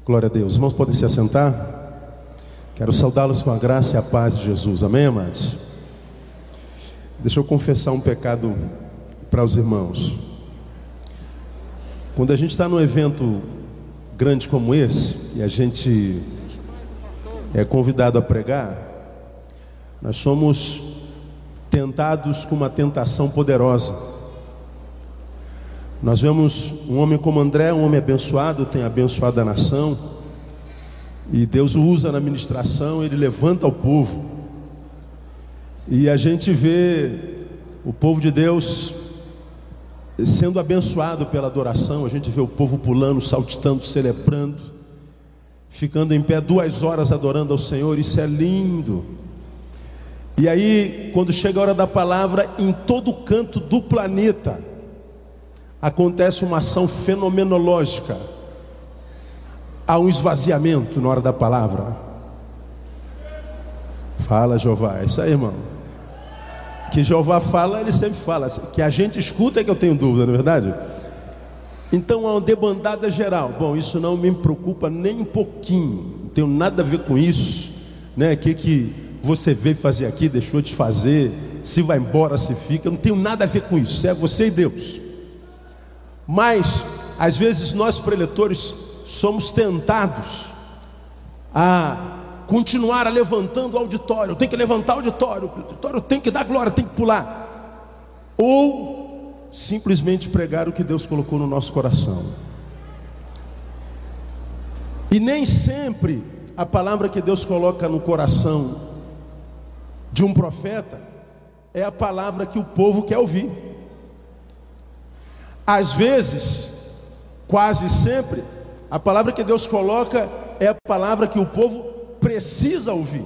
Glória a Deus. Os irmãos podem se assentar. Quero saudá-los com a graça e a paz de Jesus. Amém, amados? Deixa eu confessar um pecado para os irmãos. Quando a gente está num evento grande como esse, e a gente é convidado a pregar, nós somos tentados com uma tentação poderosa. Nós vemos um homem como André, um homem abençoado, tem abençoado a nação, e Deus o usa na ministração, ele levanta o povo, e a gente vê o povo de Deus sendo abençoado pela adoração. A gente vê o povo pulando, saltitando, celebrando, ficando em pé 2 horas adorando ao Senhor. Isso é lindo. E aí, quando chega a hora da palavra, em todo canto do planeta acontece uma ação fenomenológica. Há um esvaziamento na hora da palavra. Fala, Jeová. É isso aí, irmão. Que Jeová fala, ele sempre fala. Que a gente escuta é que eu tenho dúvida, não é verdade? Então há uma debandada geral. Bom, isso não me preocupa nem um pouquinho. Não tenho nada a ver com isso, né? Que você veio fazer aqui, deixou de fazer, se vai embora, se fica. Eu não tenho nada a ver com isso. É você e Deus. Mas às vezes nós preletores somos tentados a continuar levantando o auditório. Tem que levantar o auditório tem que dar glória, tem que pular, ou simplesmente pregar o que Deus colocou no nosso coração. E nem sempre a palavra que Deus coloca no coração de um profeta é a palavra que o povo quer ouvir. Às vezes, quase sempre, a palavra que Deus coloca é a palavra que o povo precisa ouvir.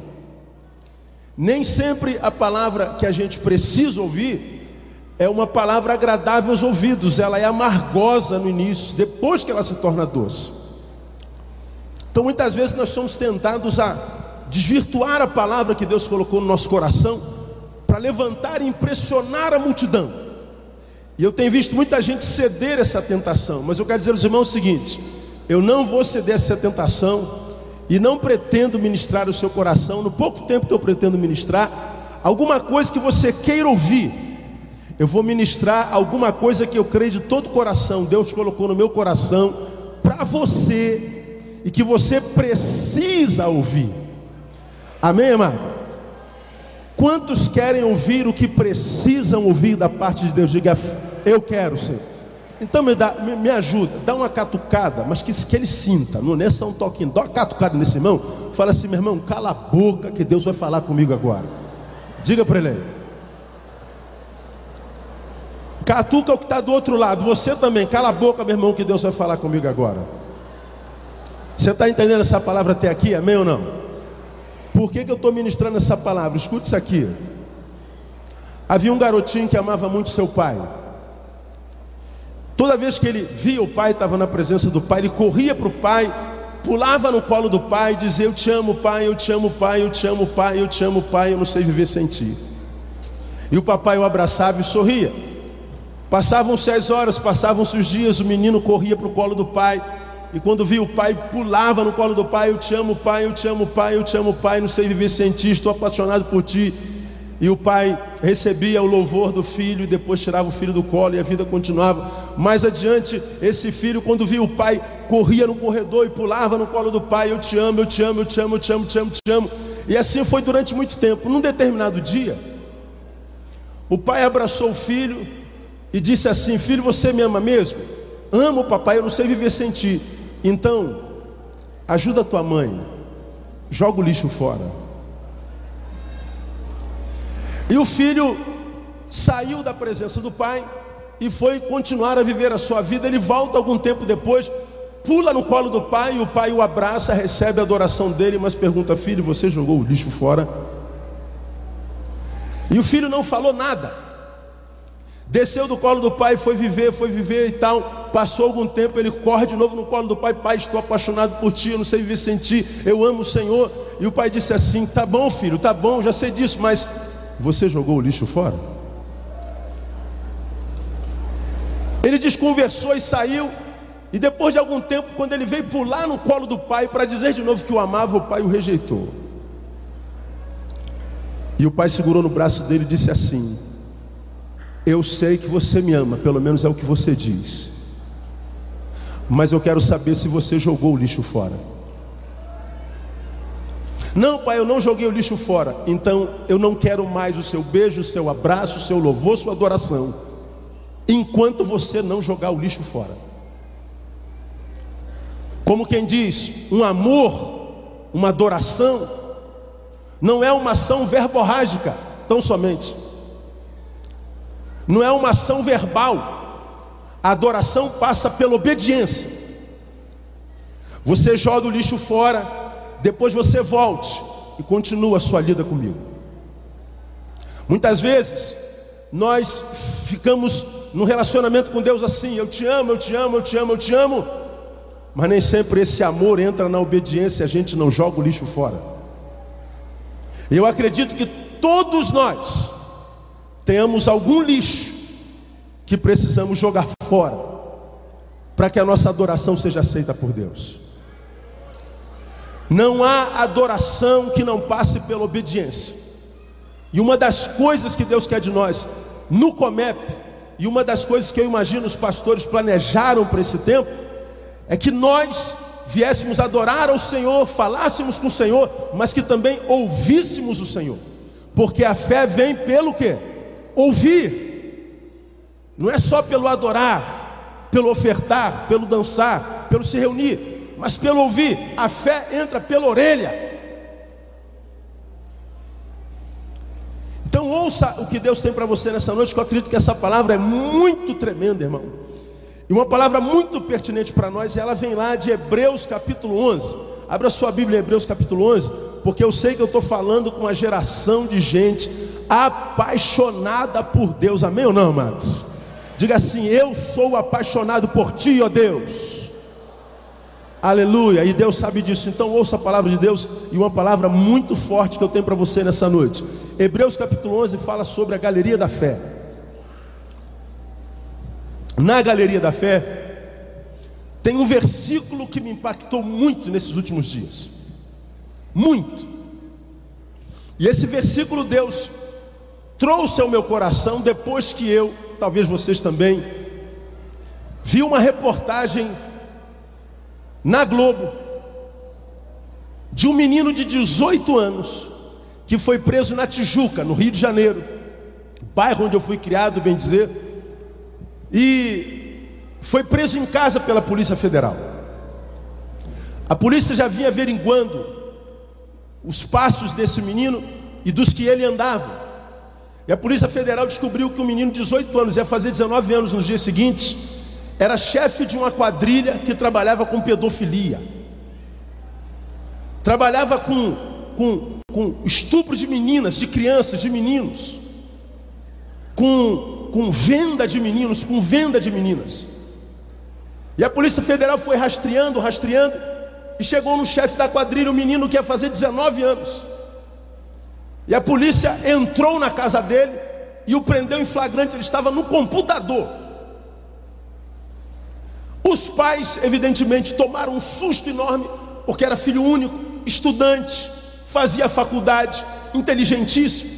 Nem sempre a palavra que a gente precisa ouvir é uma palavra agradável aos ouvidos. Ela é amargosa no início, depois que ela se torna doce. Então muitas vezes nós somos tentados a desvirtuar a palavra que Deus colocou no nosso coração para levantar e impressionar a multidão. E eu tenho visto muita gente ceder essa tentação. Mas eu quero dizer aos irmãos o seguinte: eu não vou ceder essa tentação, e não pretendo ministrar o seu coração, no pouco tempo que eu pretendo ministrar, alguma coisa que você queira ouvir. Eu vou ministrar alguma coisa que eu creio de todo o coração, Deus colocou no meu coração para você, e que você precisa ouvir. Amém, amado? Quantos querem ouvir o que precisam ouvir da parte de Deus? Diga: eu quero, Senhor. Então me ajuda, dá uma catucada, mas que ele sinta, não é só um toquinho. Dá uma catucada nesse irmão, fala assim: meu irmão, cala a boca que Deus vai falar comigo agora. Diga para ele aí. Catuca o que está do outro lado. Você também, cala a boca, meu irmão, que Deus vai falar comigo agora. Você está entendendo essa palavra até aqui? Amém ou não? Por que eu estou ministrando essa palavra? Escute isso aqui. Havia um garotinho que amava muito seu pai. Toda vez que ele via o pai, estava na presença do pai, ele corria para o pai, pulava no colo do pai e dizia: eu te amo, pai, eu te amo, pai, eu te amo, pai, eu te amo, pai, eu não sei viver sem ti. E o papai o abraçava e sorria. Passavam-se as horas, passavam-se os dias, o menino corria para o colo do pai, e quando via o pai, pulava no colo do pai: eu te amo, pai, eu te amo, pai, eu te amo, pai, não sei viver sem ti, estou apaixonado por ti. E o pai recebia o louvor do filho, e depois tirava o filho do colo, e a vida continuava. Mais adiante, esse filho, quando via o pai, corria no corredor e pulava no colo do pai: eu te amo, eu te amo, eu te amo, eu te amo, te amo, te amo. E assim foi durante muito tempo. Num determinado dia, o pai abraçou o filho e disse assim: filho, você me ama mesmo? Amo, papai, eu não sei viver sem ti. Então, ajuda a tua mãe, joga o lixo fora. E o filho saiu da presença do pai e foi continuar a viver a sua vida. Ele volta algum tempo depois, pula no colo do pai, e o pai o abraça, recebe a adoração dele, mas pergunta: filho, você jogou o lixo fora? E o filho não falou nada. Desceu do colo do pai, foi viver e tal. Passou algum tempo, ele corre de novo no colo do pai: pai, estou apaixonado por ti, eu não sei viver sem ti, eu amo o Senhor. E o pai disse assim: tá bom, filho, tá bom, já sei disso, mas você jogou o lixo fora? Ele desconversou e saiu. E depois de algum tempo, quando ele veio pular no colo do pai para dizer de novo que o amava, o pai o rejeitou. E o pai segurou no braço dele e disse assim: eu sei que você me ama, pelo menos é o que você diz, mas eu quero saber se você jogou o lixo fora. Não, pai, eu não joguei o lixo fora. Então eu não quero mais o seu beijo, o seu abraço, o seu louvor, sua adoração, enquanto você não jogar o lixo fora. Como quem diz, um amor, uma adoração, não é uma ação verborrágica, tão somente. Não é uma ação verbal. A adoração passa pela obediência. Você joga o lixo fora, depois você volte e continua a sua lida comigo. Muitas vezes nós ficamos num relacionamento com Deus assim: eu te amo, eu te amo, eu te amo, eu te amo. Mas nem sempre esse amor entra na obediência e a gente não joga o lixo fora. Eu acredito que todos nós tenhamos algum lixo que precisamos jogar fora para que a nossa adoração seja aceita por Deus. Não há adoração que não passe pela obediência. E uma das coisas que Deus quer de nós no Comep, e uma das coisas que eu imagino os pastores planejaram para esse tempo, é que nós viéssemos adorar ao Senhor, falássemos com o Senhor, mas que também ouvíssemos o Senhor. Porque a fé vem pelo quê? Ouvir. Não é só pelo adorar, pelo ofertar, pelo dançar, pelo se reunir, mas pelo ouvir. A fé entra pela orelha. Então ouça o que Deus tem para você nessa noite, que eu acredito que essa palavra é muito tremenda, irmão. E uma palavra muito pertinente para nós, e ela vem lá de Hebreus capítulo 11. Abra sua Bíblia em Hebreus capítulo 11, porque eu sei que eu estou falando com uma geração de gente apaixonada por Deus. Amém ou não, amados? Diga assim: eu sou apaixonado por ti, ó Deus. Aleluia. E Deus sabe disso. Então ouça a palavra de Deus, e uma palavra muito forte que eu tenho para você nessa noite. Hebreus capítulo 11 fala sobre a galeria da fé. Na galeria da fé tem um versículo que me impactou muito nesses últimos dias. Muito. E esse versículo Deus trouxe ao meu coração depois que eu, talvez vocês também, vi uma reportagem na Globo de um menino de 18 anos que foi preso na Tijuca, no Rio de Janeiro, bairro onde eu fui criado, bem dizer. E foi preso em casa pela Polícia Federal. A polícia já vinha averiguando os passos desse menino e dos que ele andava. E a Polícia Federal descobriu que o menino de 18 anos, ia fazer 19 anos nos dias seguintes, era chefe de uma quadrilha que trabalhava com pedofilia. Trabalhava com estupro de meninas, de crianças, de meninos, com venda de meninos, com venda de meninas. E a Polícia Federal foi rastreando, e chegou no chefe da quadrilha, o menino que ia fazer 19 anos. E a polícia entrou na casa dele e o prendeu em flagrante. Ele estava no computador. Os pais, evidentemente, tomaram um susto enorme, porque era filho único, estudante, fazia faculdade, inteligentíssimo.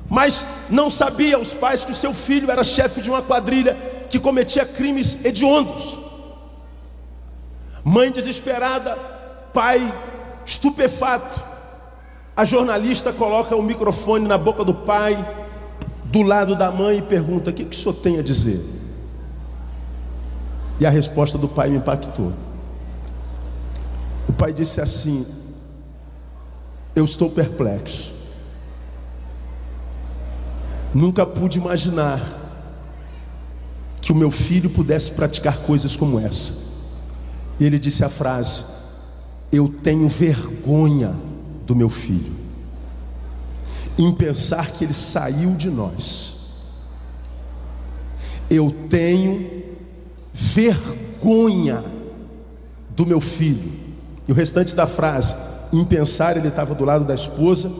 Mas não sabia os pais que o seu filho era chefe de uma quadrilha que cometia crimes hediondos. Mãe desesperada, pai estupefato. A jornalista coloca o microfone na boca do pai, do lado da mãe, e pergunta: o que o senhor tem a dizer? E a resposta do pai me impactou. O pai disse assim: eu estou perplexo. Nunca pude imaginar que o meu filho pudesse praticar coisas como essa. E ele disse a frase: eu tenho vergonha do meu filho, em pensar que ele saiu de nós. Eu tenho vergonha do meu filho. E o restante da frase: em pensar, ele estava do lado da esposa,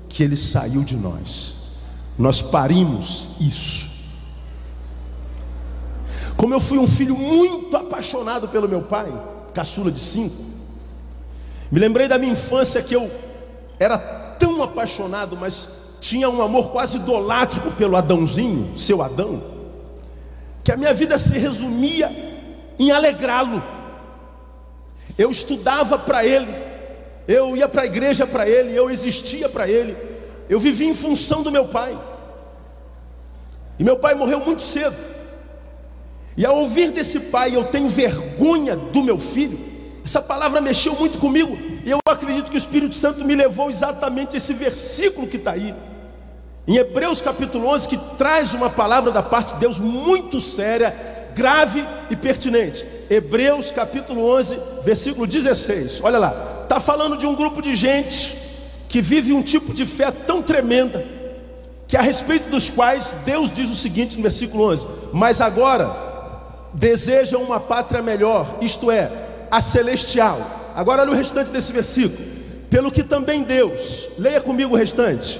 que ele saiu de nós. Nós parimos isso. Como eu fui um filho muito apaixonado pelo meu pai, caçula de 5, me lembrei da minha infância que eu era tão apaixonado, mas tinha um amor quase idolátrico pelo Adãozinho, seu Adão, que a minha vida se resumia em alegrá-lo. Eu estudava para ele, eu ia para a igreja para ele, eu existia para ele, eu vivia em função do meu pai. E meu pai morreu muito cedo. E ao ouvir desse pai, eu tenho vergonha do meu filho, essa palavra mexeu muito comigo. E eu acredito que o Espírito Santo me levou exatamente a esse versículo que está aí, em Hebreus capítulo 11, que traz uma palavra da parte de Deus muito séria, grave e pertinente. Hebreus capítulo 11, versículo 16, olha lá, está falando de um grupo de gente que vive um tipo de fé tão tremenda, que a respeito dos quais Deus diz o seguinte no versículo 11: mas agora desejam uma pátria melhor, isto é, a celestial. Agora olha o restante desse versículo: pelo que também Deus, leia comigo o restante,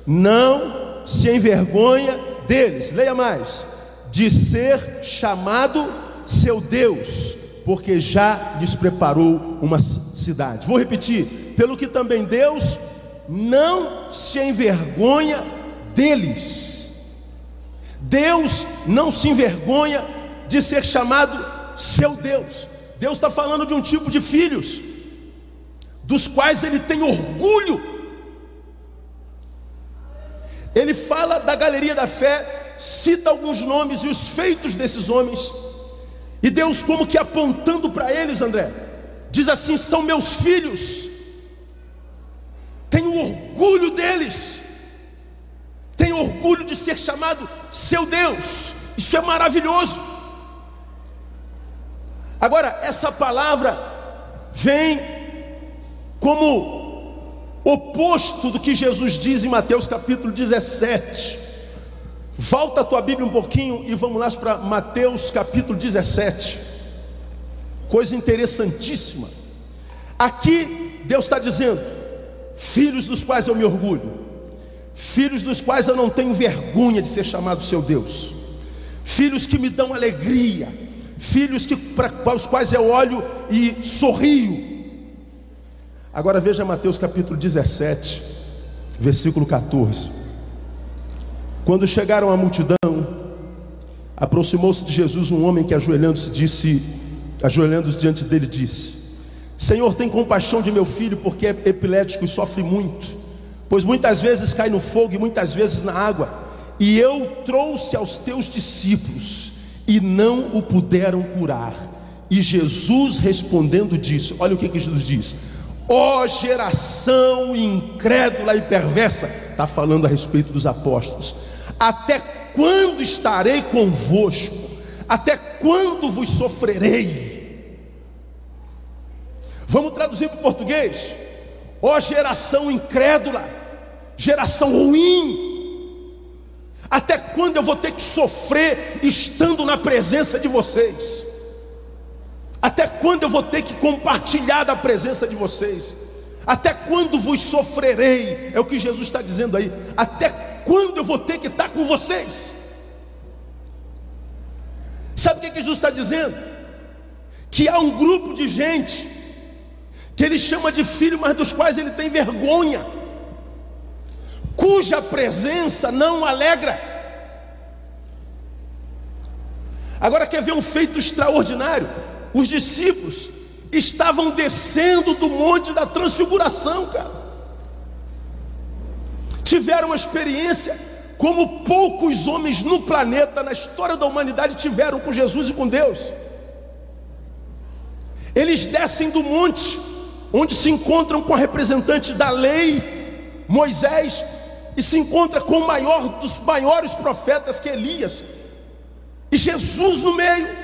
não se envergonha deles, leia mais, de ser chamado seu Deus, porque já lhes preparou uma cidade. Vou repetir: pelo que também Deus não se envergonha deles. Deus não se envergonha de ser chamado seu Deus. Deus está falando de um tipo de filhos dos quais ele tem orgulho. Ele fala da galeria da fé, cita alguns nomes e os feitos desses homens, e Deus como que apontando para eles, André, diz assim: são meus filhos, tenho orgulho deles, tenho orgulho de ser chamado seu Deus. Isso é maravilhoso. Agora, essa palavra vem como oposto do que Jesus diz em Mateus capítulo 17. Volta a tua Bíblia um pouquinho e vamos lá para Mateus capítulo 17. Coisa interessantíssima. Aqui Deus está dizendo: filhos dos quais eu me orgulho, filhos dos quais eu não tenho vergonha de ser chamado seu Deus, filhos que me dão alegria, filhos para os quais eu olho e sorrio. Agora veja Mateus capítulo 17, versículo 14. Quando chegaram à multidão, aproximou-se de Jesus um homem que ajoelhando-se diante dele disse: Senhor, tem compaixão de meu filho, porque é epilético e sofre muito, pois muitas vezes cai no fogo e muitas vezes na água, e eu trouxe aos teus discípulos e não o puderam curar. E Jesus respondendo disse, olha o que Jesus diz: ó geração incrédula e perversa, está falando a respeito dos apóstolos, até quando estarei convosco? Até quando vos sofrerei? Vamos traduzir para o português: ó geração incrédula, geração ruim, até quando eu vou ter que sofrer estando na presença de vocês? Até quando eu vou ter que compartilhar da presença de vocês? Até quando vos sofrerei? É o que Jesus está dizendo aí. Até quando eu vou ter que estar com vocês? Sabe o que Jesus está dizendo? Que há um grupo de gente que ele chama de filho, mas dos quais ele tem vergonha, cuja presença não alegra. Agora quer ver um feito extraordinário? Os discípulos estavam descendo do monte da transfiguração, cara. Tiveram uma experiência como poucos homens no planeta, na história da humanidade, tiveram com Jesus e com Deus. Eles descem do monte, onde se encontram com a representante da lei, Moisés, e se encontra com o maior dos maiores profetas, que é Elias, e Jesus no meio.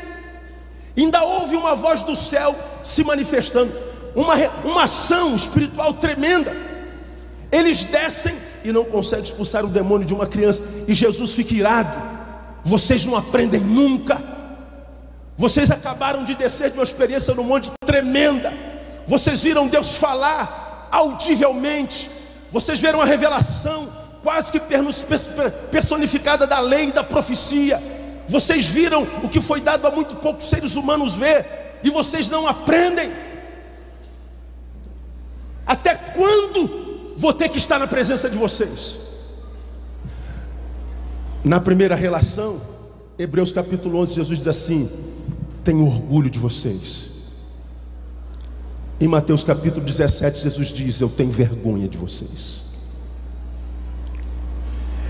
Ainda houve uma voz do céu se manifestando, uma ação espiritual tremenda. Eles descem e não conseguem expulsar o demônio de uma criança, e Jesus fica irado. Vocês não aprendem nunca. Vocês acabaram de descer de uma experiência no monte tremenda. Vocês viram Deus falar audivelmente. Vocês viram a revelação quase que personificada da lei e da profecia. Vocês viram o que foi dado a muito poucos seres humanos ver, e vocês não aprendem. Até quando vou ter que estar na presença de vocês? Na primeira relação, Hebreus capítulo 11, Jesus diz assim: tenho orgulho de vocês. Em Mateus capítulo 17, Jesus diz: eu tenho vergonha de vocês.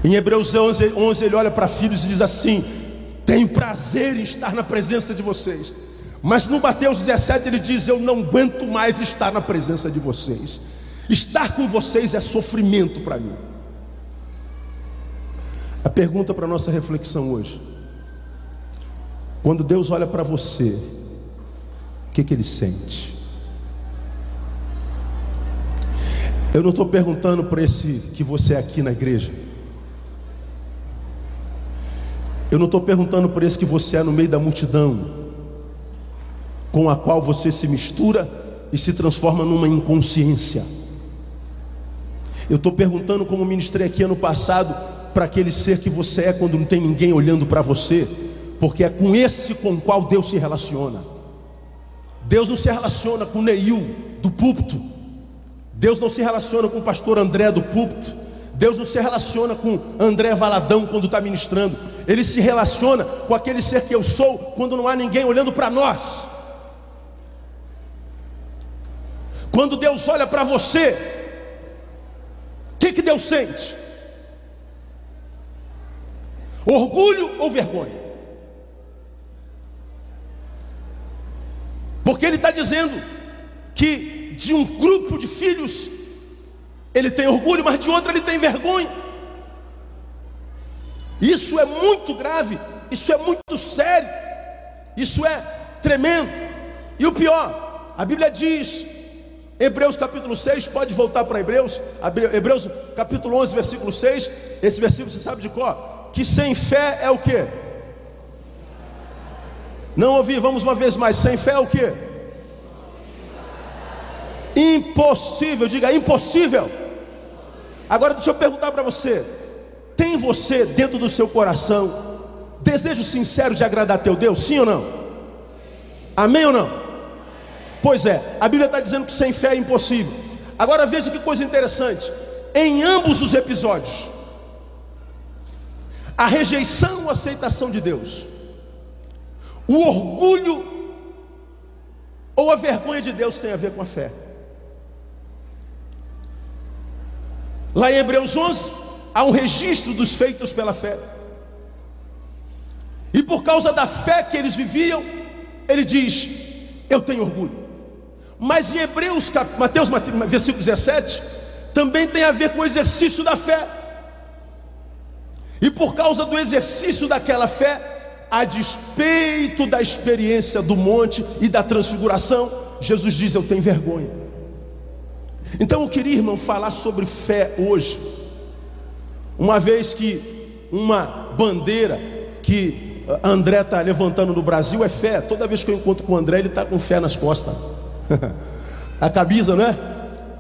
Em Hebreus 11, ele olha para filhos e diz assim: tenho prazer em estar na presença de vocês. Mas no Mateus 17 ele diz: eu não aguento mais estar na presença de vocês. Estar com vocês é sofrimento para mim. A pergunta para a nossa reflexão hoje: quando Deus olha para você, o que Ele sente? Eu não estou perguntando para esse que você é aqui na igreja. Eu não estou perguntando por esse que você é no meio da multidão, com a qual você se mistura e se transforma numa inconsciência. Eu estou perguntando, como ministrei aqui ano passado, para aquele ser que você é quando não tem ninguém olhando para você, porque é com esse com o qual Deus se relaciona. Deus não se relaciona com o Neil do púlpito. Deus não se relaciona com o pastor André do púlpito. Deus não se relaciona com André Valadão quando está ministrando. Ele se relaciona com aquele ser que eu sou quando não há ninguém olhando para nós. Quando Deus olha para você, o que Deus sente? Orgulho ou vergonha? Porque Ele está dizendo que de um grupo de filhos Ele tem orgulho, mas de outro Ele tem vergonha. Isso é muito grave, isso é muito sério, isso é tremendo. E o pior, a Bíblia diz, Hebreus capítulo 6, pode voltar para Hebreus capítulo 11, versículo 6, esse versículo você sabe de cor, que sem fé é o quê? Não ouvi, vamos uma vez mais, sem fé é o quê? Impossível, diga impossível. Agora deixa eu perguntar para você: tem você dentro do seu coração desejo sincero de agradar a teu Deus? Sim ou não? Amém ou não? Pois é, a Bíblia está dizendo que sem fé é impossível. Agora veja que coisa interessante: em ambos os episódios, a rejeição ou aceitação de Deus, o orgulho ou a vergonha de Deus tem a ver com a fé. Lá em Hebreus 11, há um registro dos feitos pela fé. E por causa da fé que eles viviam, ele diz: eu tenho orgulho. Mas em Mateus versículo 17, também tem a ver com o exercício da fé. E por causa do exercício daquela fé, a despeito da experiência do monte e da transfiguração, Jesus diz: eu tenho vergonha. Então eu queria, irmão, falar sobre fé hoje, uma vez que uma bandeira que André está levantando no Brasil é fé. Toda vez que eu encontro com o André, ele está com fé nas costas. A camisa, não é?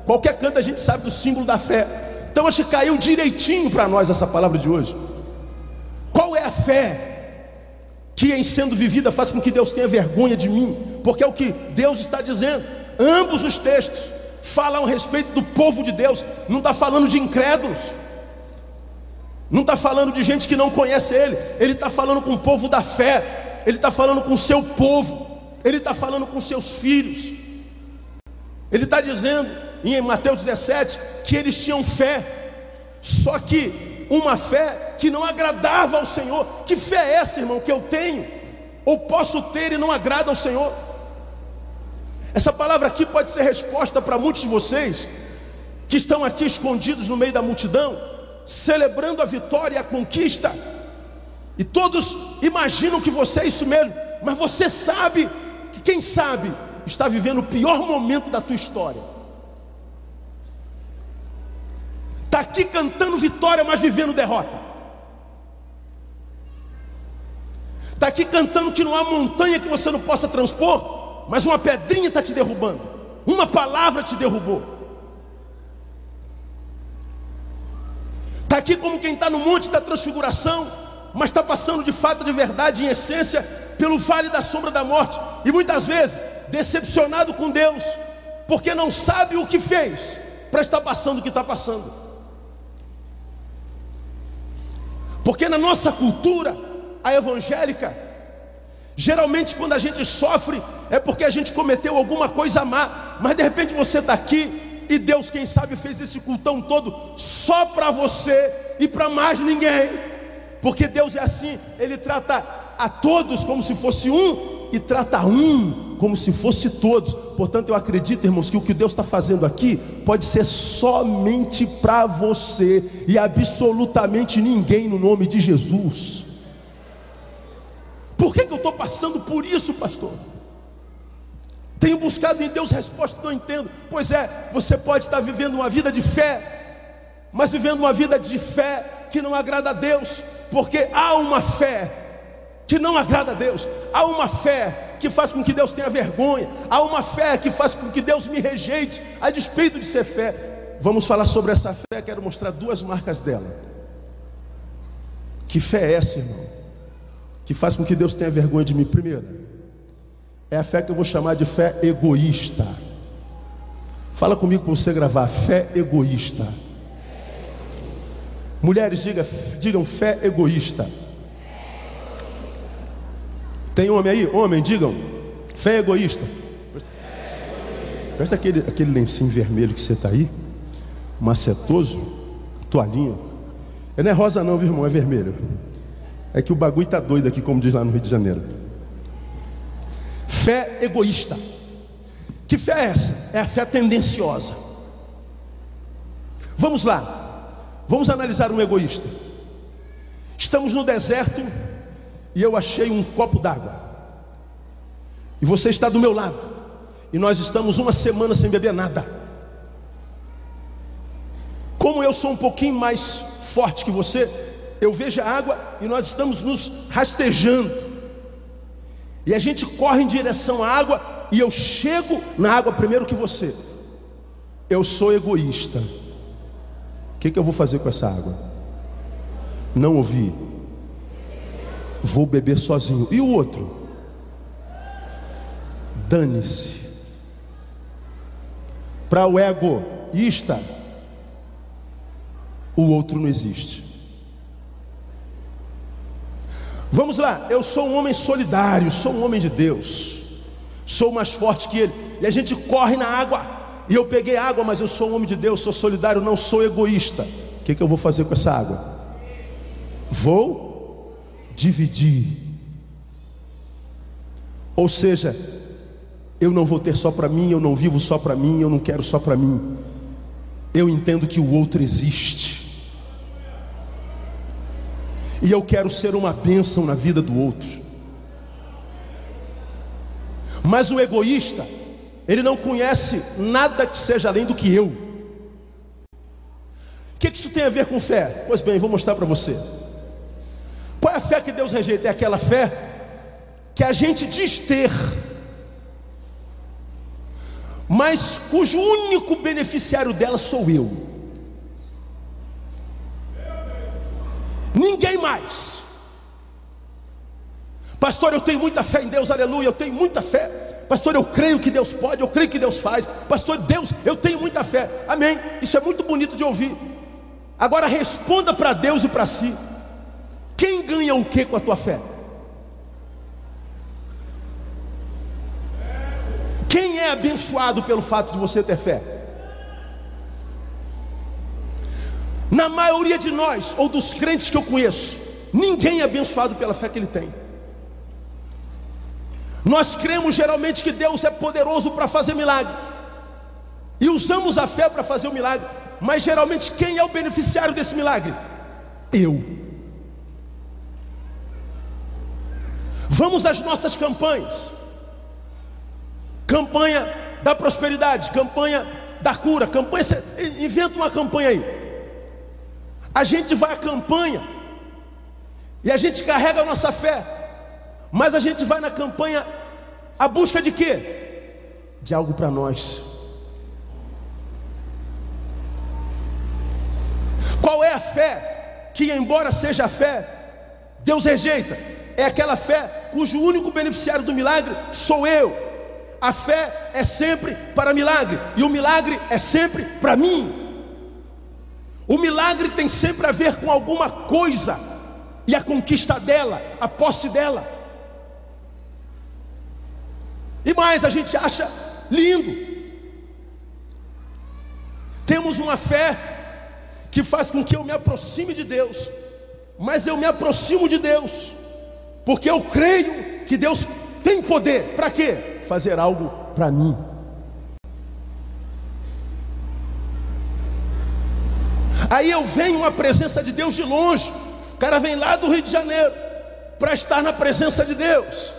Qualquer canto a gente sabe do símbolo da fé. Então acho que caiu direitinho para nós essa palavra de hoje. Qual é a fé que em sendo vivida faz com que Deus tenha vergonha de mim? Porque é o que Deus está dizendo. Ambos os textos falam a respeito do povo de Deus. Não está falando de incrédulos, não está falando de gente que não conhece Ele. Ele está falando com o povo da fé. Ele está falando com o seu povo. Ele está falando com seus filhos. Ele está dizendo em Mateus 17 que eles tinham fé, só que uma fé que não agradava ao Senhor. Que fé é essa, irmão, que eu tenho ou posso ter e não agrada ao Senhor? Essa palavra aqui pode ser resposta para muitos de vocês que estão aqui escondidos no meio da multidão, celebrando a vitória e a conquista, e todos imaginam que você é isso mesmo, mas você sabe que, quem sabe, está vivendo o pior momento da tua história. Está aqui cantando vitória, mas vivendo derrota. Está aqui cantando que não há montanha que você não possa transpor, mas uma pedrinha está te derrubando, uma palavra te derrubou. Está aqui como quem está no monte da transfiguração, mas está passando de fato, de verdade, em essência, pelo vale da sombra da morte, e muitas vezes decepcionado com Deus, porque não sabe o que fez para estar passando o que está passando. Porque na nossa cultura, a evangélica, geralmente quando a gente sofre é porque a gente cometeu alguma coisa má, mas de repente você está aqui e Deus, quem sabe, fez esse cultão todo só para você e para mais ninguém. Porque Deus é assim, Ele trata a todos como se fosse um e trata um como se fosse todos. Portanto, eu acredito, irmãos, que o que Deus está fazendo aqui pode ser somente para você e absolutamente ninguém, no nome de Jesus. Por que eu estou passando por isso, pastor? Tenho buscado em Deus respostas, não entendo. Pois é, você pode estar vivendo uma vida de fé, mas vivendo uma vida de fé que não agrada a Deus, porque há uma fé que não agrada a Deus, há uma fé que faz com que Deus tenha vergonha, há uma fé que faz com que Deus me rejeite, a despeito de ser fé. Vamos falar sobre essa fé, quero mostrar duas marcas dela. Que fé é essa, irmão? Que faz com que Deus tenha vergonha de mim? Primeira, é a fé que eu vou chamar de fé egoísta. Fala comigo para você gravar, fé egoísta. Mulheres, digam fé egoísta. Tem homem aí? Homem, digam fé egoísta. Presta aquele lencinho vermelho que você está aí, macetoso, toalhinha. Não é rosa não, viu, irmão, é vermelho. É que o bagulho está doido aqui, como diz lá no Rio de Janeiro. Fé egoísta. Que fé é essa? É a fé tendenciosa. Vamos lá, vamos analisar um egoísta. Estamos no deserto e eu achei um copo d'água, e você está do meu lado, e nós estamos uma semana sem beber nada. Como eu sou um pouquinho mais forte que você, eu vejo a água e nós estamos nos rastejando, e a gente corre em direção à água, e eu chego na água primeiro que você. Eu sou egoísta. O que eu vou fazer com essa água? Não ouvi. Vou beber sozinho. E o outro? Dane-se. Para o egoísta, o outro não existe. Vamos lá, eu sou um homem solidário, sou um homem de Deus, sou mais forte que ele, e a gente corre na água, e eu peguei água, mas eu sou um homem de Deus, sou solidário, não sou egoísta. O que eu vou fazer com essa água? Vou dividir. Ou seja, eu não vou ter só para mim, eu não vivo só para mim, eu não quero só para mim. Eu entendo que o outro existe, e eu quero ser uma bênção na vida do outro. Mas o egoísta, ele não conhece nada que seja além do que eu. O que isso tem a ver com fé? Pois bem, vou mostrar para você. Qual é a fé que Deus rejeita? É aquela fé que a gente diz ter, mas cujo único beneficiário dela sou eu, ninguém mais. Pastor, eu tenho muita fé em Deus, aleluia, eu tenho muita fé. Pastor, eu creio que Deus pode, eu creio que Deus faz. Pastor, Deus, eu tenho muita fé, amém. Isso é muito bonito de ouvir. Agora responda para Deus e para si: quem ganha o que com a tua fé? Quem é abençoado pelo fato de você ter fé? Na maioria de nós, ou dos crentes que eu conheço, ninguém é abençoado pela fé que ele tem. Nós cremos geralmente que Deus é poderoso para fazer milagre, e usamos a fé para fazer o milagre, mas geralmente quem é o beneficiário desse milagre? Eu. Vamos às nossas campanhas. Campanha da prosperidade, campanha da cura, campanha, inventa uma campanha aí. A gente vai à campanha e a gente carrega a nossa fé, mas a gente vai na campanha à busca de quê? De algo para nós. Qual é a fé que, embora seja fé, Deus rejeita é aquela fé cujo único beneficiário do milagre sou eu. A fé é sempre para milagre, e o milagre é sempre para mim. O milagre tem sempre a ver com alguma coisa, e a conquista dela, a posse dela. E mais, a gente acha lindo. Temos uma fé que faz com que eu me aproxime de Deus, mas eu me aproximo de Deus porque eu creio que Deus tem poder. Para quê? Fazer algo para mim. Aí eu venho à presença de Deus de longe. O cara vem lá do Rio de Janeiro para estar na presença de Deus.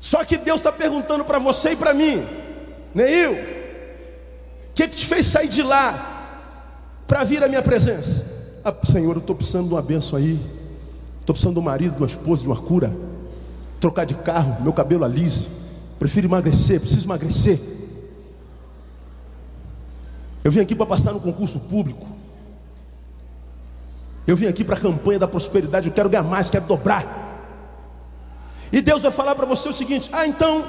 Só que Deus está perguntando para você e para mim: Neil, o que te fez sair de lá para vir à minha presença? Ah, Senhor, eu estou precisando de uma bênção aí. Estou precisando de um marido, de uma esposa, de uma cura. Trocar de carro, meu cabelo alise. Prefiro emagrecer, preciso emagrecer. Eu vim aqui para passar no concurso público. Eu vim aqui para a campanha da prosperidade. Eu quero ganhar mais, quero dobrar. E Deus vai falar para você o seguinte: ah, então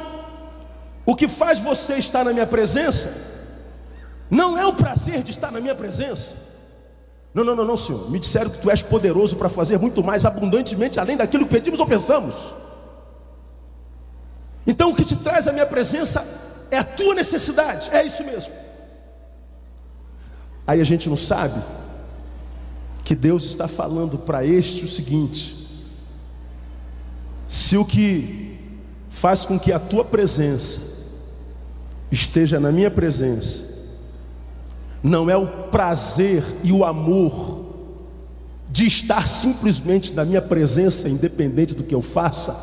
o que faz você estar na minha presença não é o prazer de estar na minha presença. Não, Senhor, me disseram que Tu és poderoso para fazer muito mais abundantemente além daquilo que pedimos ou pensamos. Então o que te traz à minha presença é a tua necessidade. É isso mesmo. Aí a gente não sabe que Deus está falando para este o seguinte: se o que faz com que a tua presença esteja na minha presença não é o prazer e o amor de estar simplesmente na minha presença, independente do que eu faça,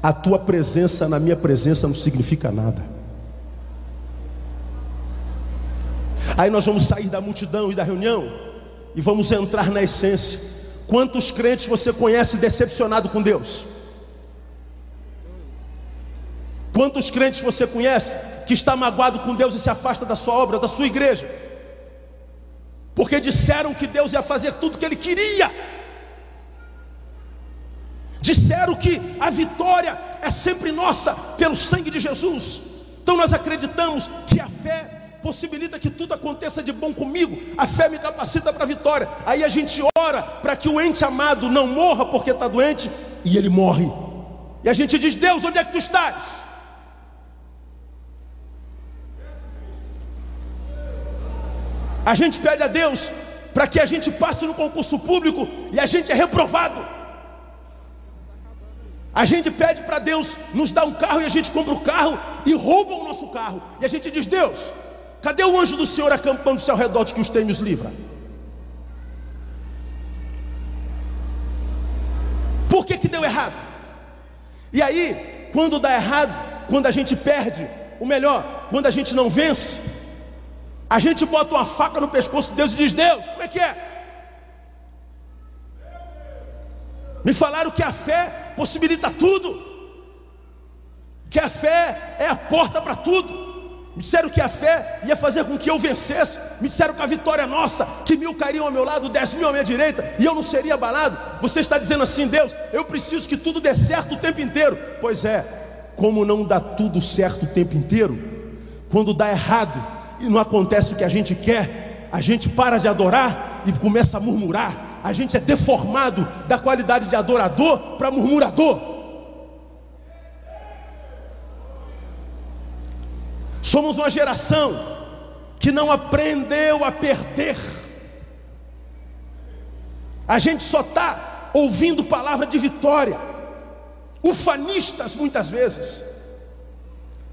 a tua presença na minha presença não significa nada. Aí nós vamos sair da multidão e da reunião e vamos entrar na essência. Quantos crentes você conhece decepcionado com Deus? Quantos crentes você conhece que está magoado com Deus e se afasta da sua obra, da sua igreja? Porque disseram que Deus ia fazer tudo o que Ele queria. Disseram que a vitória é sempre nossa pelo sangue de Jesus. Então nós acreditamos que a fé possibilita que tudo aconteça de bom comigo. A fé me capacita para a vitória. Aí a gente ora para que o ente amado não morra porque está doente, e ele morre. E a gente diz: Deus, onde é que Tu estás? A gente pede a Deus para que a gente passe no concurso público e a gente é reprovado. A gente pede para Deus nos dar um carro e a gente compra o carro e roubam o nosso carro. E a gente diz: Deus, cadê o anjo do Senhor acampando-se ao redor de que os tem nos livra? Por que deu errado? E aí, quando dá errado, quando a gente perde, ou melhor, quando a gente não vence, a gente bota uma faca no pescoço de Deus e diz: Deus, como é que é? Me falaram que a fé possibilita tudo, que a fé é a porta para tudo. Me disseram que a fé ia fazer com que eu vencesse. Me disseram que a vitória é nossa, que 1000 cairiam ao meu lado, 10.000 à minha direita, e eu não seria abalado. Você está dizendo assim: Deus, eu preciso que tudo dê certo o tempo inteiro. Pois é, como não dá tudo certo o tempo inteiro, quando dá errado e não acontece o que a gente quer, a gente para de adorar e começa a murmurar. A gente é deformado da qualidade de adorador para murmurador. Somos uma geração que não aprendeu a perder. A gente só está ouvindo palavra de vitória, ufanistas muitas vezes,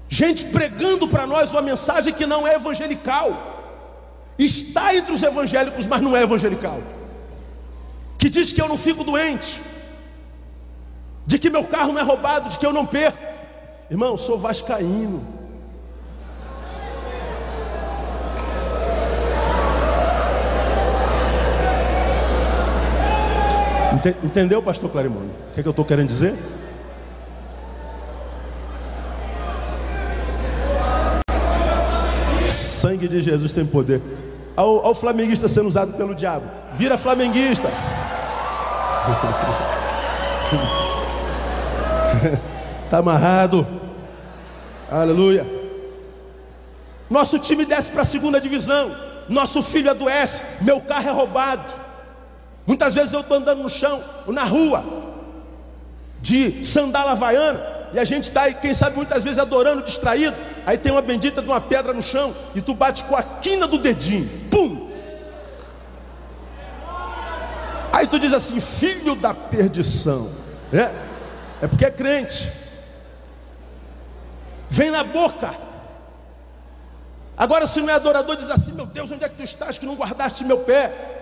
gente pregando para nós uma mensagem que não é evangelical. Está entre os evangélicos, mas não é evangelical. Que diz que eu não fico doente, de que meu carro não é roubado, de que eu não perco. Irmão, eu sou vascaíno. Entendeu, pastor Clarimone? O que é que eu estou querendo dizer? Sangue de Jesus tem poder. Olha o flamenguista sendo usado pelo diabo. Vira flamenguista. Está amarrado. Aleluia. Nosso time desce para a segunda divisão. Nosso filho adoece. Meu carro é roubado. Muitas vezes eu estou andando no chão, na rua, de sandália havaiana, e a gente está aí, quem sabe muitas vezes adorando, distraído. Aí tem uma bendita de uma pedra no chão, e tu bate com a quina do dedinho. Pum! Aí tu diz assim: filho da perdição. É porque é crente. Vem na boca. Agora, se não é adorador, diz assim: meu Deus, onde é que tu estás que não guardaste meu pé?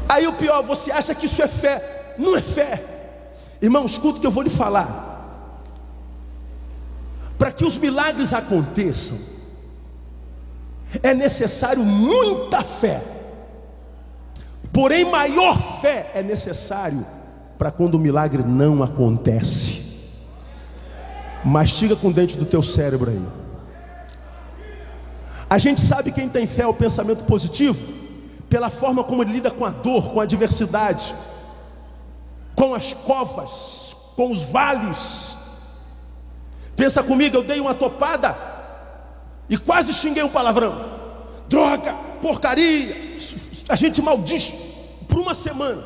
Aí o pior, você acha que isso é fé? Não é fé. Irmão, escuta o que eu vou lhe falar. Para que os milagres aconteçam, é necessário muita fé. Porém, maior fé é necessário para quando o milagre não acontece. Mastiga com o dente do teu cérebro aí. A gente sabe quem tem fé é o pensamento positivo pela forma como ele lida com a dor, com a adversidade, com as covas, com os vales. Pensa comigo, eu dei uma topada e quase xinguei um palavrão. Droga, porcaria. A gente maldiz por uma semana.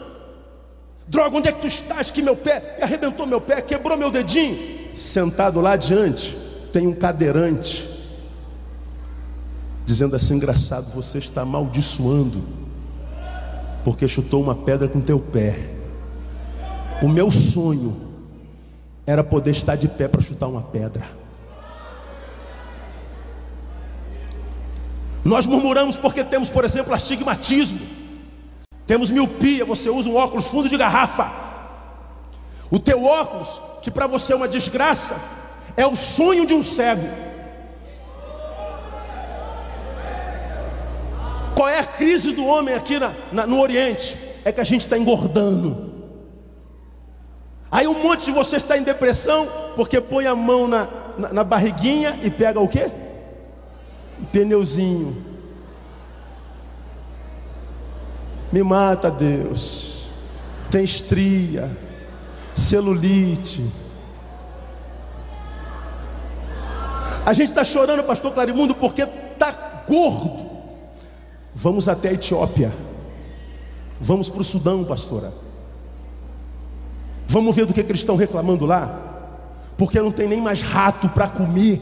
Droga, onde é que tu estás? Que meu pé arrebentou meu pé, quebrou meu dedinho. Sentado lá adiante tem um cadeirante dizendo assim: engraçado, você está amaldiçoando porque chutou uma pedra com teu pé. O meu sonho era poder estar de pé para chutar uma pedra. Nós murmuramos porque temos, por exemplo, astigmatismo, temos miopia. Você usa um óculos fundo de garrafa. O teu óculos, que para você é uma desgraça, é o sonho de um cego. Qual é a crise do homem aqui no Oriente? É que a gente está engordando. Aí um monte de vocês está em depressão porque põe a mão na barriguinha e pega o quê? Um pneuzinho. Me mata, Deus. Tem estria, celulite. A gente está chorando, pastor Clarimundo, porque está gordo. Vamos até a Etiópia. Vamos para o Sudão, pastora. Vamos ver do que eles estão reclamando lá. Porque não tem nem mais rato para comer.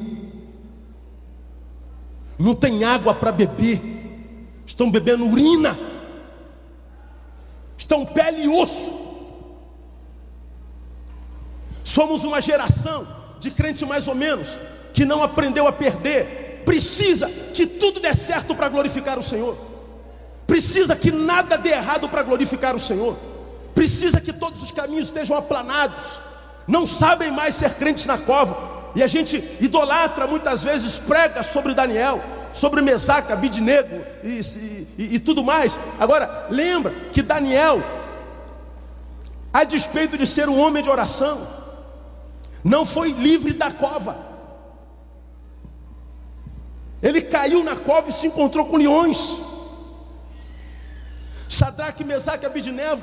Não tem água para beber. Estão bebendo urina. Estão pele e osso. Somos uma geração de crente mais ou menos que não aprendeu a perder. Precisa que tudo dê certo para glorificar o Senhor. Precisa que nada dê errado para glorificar o Senhor. Precisa que todos os caminhos estejam aplanados. Não sabem mais ser crentes na cova. E a gente idolatra muitas vezes, prega sobre Daniel, sobre Mesaque, Abidnego e tudo mais. Agora, lembra que Daniel, a despeito de ser um homem de oração, não foi livre da cova. Ele caiu na cova e se encontrou com leões. Sadraque, Mesaque e Abidnego,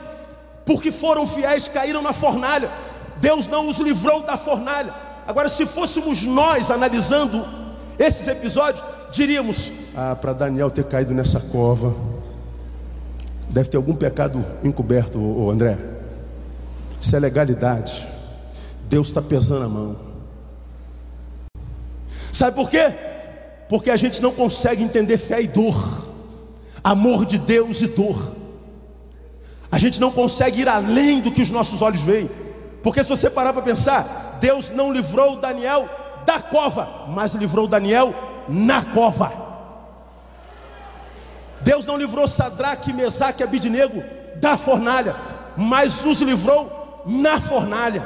porque foram fiéis, caíram na fornalha. Deus não os livrou da fornalha. Agora, se fôssemos nós analisando esses episódios, diríamos: para Daniel ter caído nessa cova, deve ter algum pecado encoberto, André. Isso é legalidade. Deus está pesando a mão. Sabe por quê? Porque a gente não consegue entender fé e dor, amor de Deus e dor. A gente não consegue ir além do que os nossos olhos veem. Porque se você parar para pensar, Deus não livrou Daniel da cova, mas livrou Daniel na cova. Deus não livrou Sadraque, Mesaque e Abidnego da fornalha, mas os livrou na fornalha.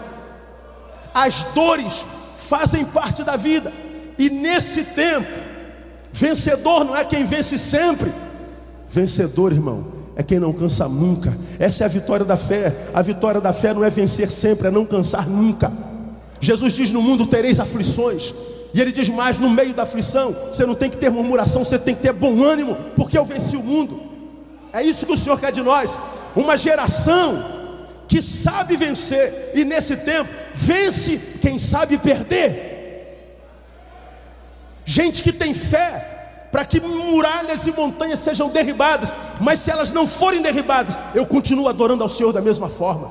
As dores fazem parte da vida. E nesse tempo, vencedor não é quem vence sempre. Vencedor, irmão, é quem não cansa nunca. Essa é a vitória da fé. A vitória da fé não é vencer sempre, é não cansar nunca. Jesus diz: no mundo tereis aflições. E ele diz mais: no meio da aflição, você não tem que ter murmuração, você tem que ter bom ânimo, porque eu venci o mundo. É isso que o Senhor quer de nós, uma geração que sabe vencer, e nesse tempo, vence quem sabe perder. Gente que tem fé, para que muralhas e montanhas sejam derribadas, mas se elas não forem derribadas, eu continuo adorando ao Senhor da mesma forma.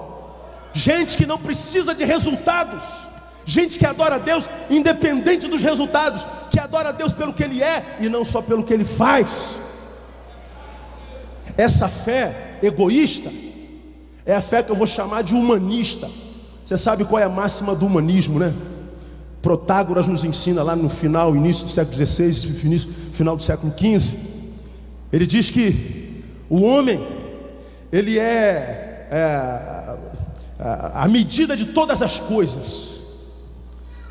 Gente que não precisa de resultados, gente que adora a Deus independente dos resultados, que adora a Deus pelo que Ele é e não só pelo que Ele faz. Essa fé egoísta é a fé que eu vou chamar de humanista. Você sabe qual é a máxima do humanismo, né? Protágoras nos ensina lá no final, início do século XVI, final do século XV. Ele diz que o homem, ele é a medida de todas as coisas,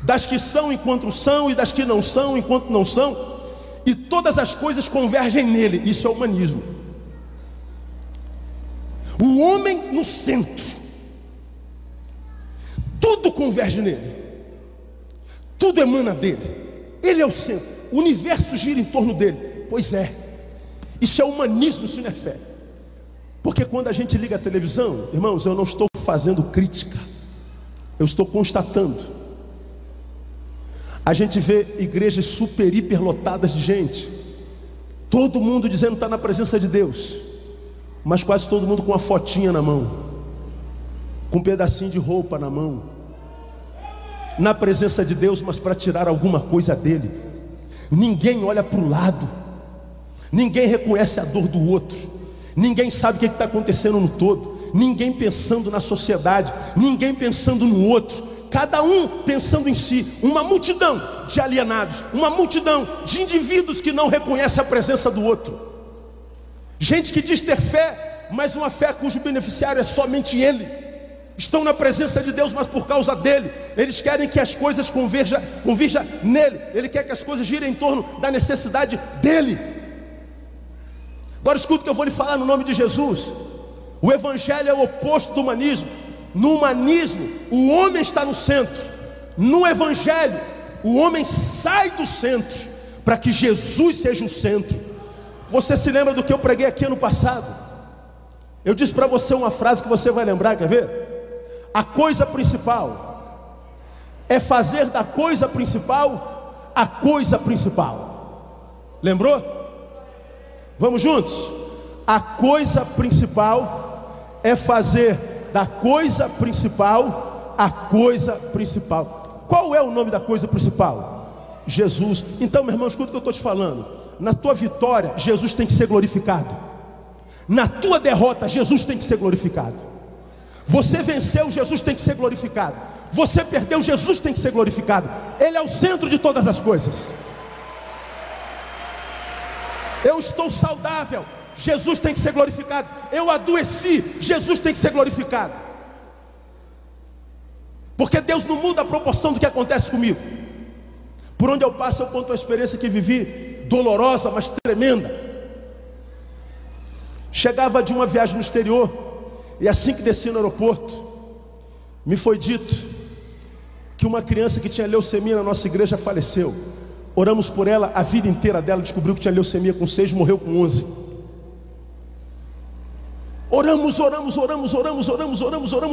das que são enquanto são e das que não são enquanto não são, e todas as coisas convergem nele. Isso é humanismo. O homem no centro, tudo converge nele, tudo emana dele, ele é o centro, o universo gira em torno dele. Pois é, isso é humanismo, isso não é fé. Porque quando a gente liga a televisão, irmãos, eu não estou fazendo crítica, eu estou constatando. A gente vê igrejas super, hiper lotadas de gente, todo mundo dizendo que está na presença de Deus, mas quase todo mundo com uma fotinha na mão, com um pedacinho de roupa na mão, na presença de Deus, mas para tirar alguma coisa dele. Ninguém olha para o lado, ninguém reconhece a dor do outro, ninguém sabe o que está acontecendo no todo, ninguém pensando na sociedade, ninguém pensando no outro, cada um pensando em si. Uma multidão de alienados, uma multidão de indivíduos que não reconhecem a presença do outro. Gente que diz ter fé, mas uma fé cujo beneficiário é somente ele. Estão na presença de Deus, mas por causa dele. Eles querem que as coisas converjam nele. Ele quer que as coisas girem em torno da necessidade dele. Agora escuta o que eu vou lhe falar no nome de Jesus. O evangelho é o oposto do humanismo. No humanismo, o homem está no centro. No evangelho, o homem sai do centro para que Jesus seja o centro. Você se lembra do que eu preguei aqui ano passado? Eu disse para você uma frase que você vai lembrar, quer ver? A coisa principal é fazer da coisa principal a coisa principal. Lembrou? Vamos juntos? A coisa principal é fazer da coisa principal a coisa principal. Qual é o nome da coisa principal? Jesus. Então, meu irmão, escuta o que eu estou te falando. Na tua vitória, Jesus tem que ser glorificado. Na tua derrota, Jesus tem que ser glorificado. Você venceu, Jesus tem que ser glorificado. Você perdeu, Jesus tem que ser glorificado. Ele é o centro de todas as coisas. Eu estou saudável, Jesus tem que ser glorificado. Eu adoeci, Jesus tem que ser glorificado. Porque Deus não muda a proporção do que acontece comigo. Por onde eu passo, eu conto uma experiência que vivi, dolorosa, mas tremenda. Chegava de uma viagem no exterior, e assim que desci no aeroporto, me foi dito que uma criança que tinha leucemia na nossa igreja faleceu. Oramos por ela, a vida inteira dela, descobriu que tinha leucemia com 6, morreu com 11. Oramos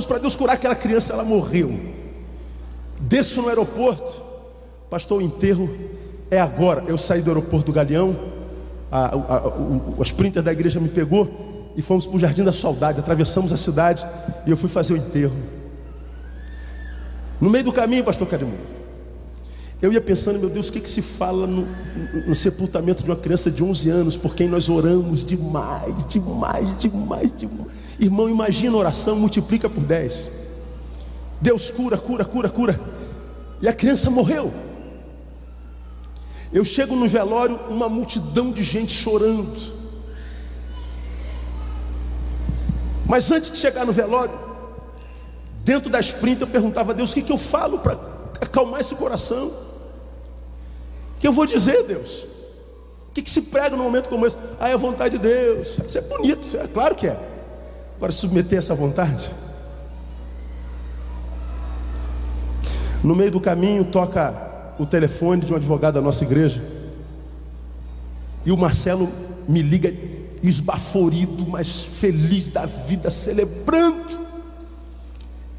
para Deus curar aquela criança, ela morreu. Desço no aeroporto, pastor, o enterro é agora. Eu saí do aeroporto do Galeão, a sprinter da igreja me pegou e fomos para o Jardim da Saudade, atravessamos a cidade e eu fui fazer o enterro. No meio do caminho, pastor Carimu, eu ia pensando, meu Deus, o que se fala no sepultamento de uma criança de 11 anos, por quem nós oramos demais. Irmão, imagina a oração, multiplica por 10. Deus cura. E a criança morreu. Eu chego no velório, uma multidão de gente chorando. Mas antes de chegar no velório, dentro da sprint eu perguntava a Deus, o que eu falo para acalmar esse coração? O que eu vou dizer, Deus? O que se prega num momento como esse? É a vontade de Deus. Isso é bonito, é claro que é. Agora, submeter essa vontade. No meio do caminho toca o telefone de um advogado da nossa igreja. E o Marcelo me liga esbaforido, mas feliz da vida, celebrando.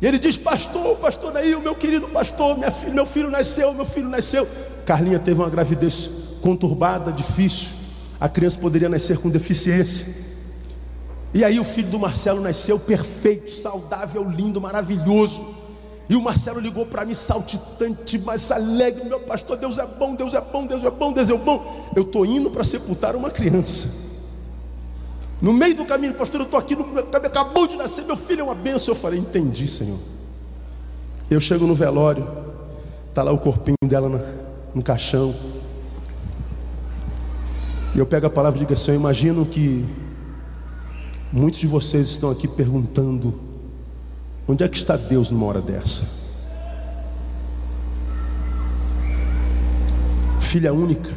E ele diz: pastor Neil, meu querido pastor, meu filho nasceu. Carlinha teve uma gravidez conturbada, difícil. A criança poderia nascer com deficiência. E aí o filho do Marcelo nasceu perfeito, saudável, lindo, maravilhoso. E o Marcelo ligou para mim saltitante, mas alegre: meu pastor, Deus é bom, Deus é bom, Deus é bom, Deus é bom. Eu estou indo para sepultar uma criança. No meio do caminho: pastor, eu estou aqui, acabou de nascer, meu filho é uma bênção. Eu falei: entendi, Senhor. Eu chego no velório, está lá o corpinho dela no caixão. E eu pego a palavra e digo assim: eu imagino que muitos de vocês estão aqui perguntando: onde é que está Deus numa hora dessa? Filha única,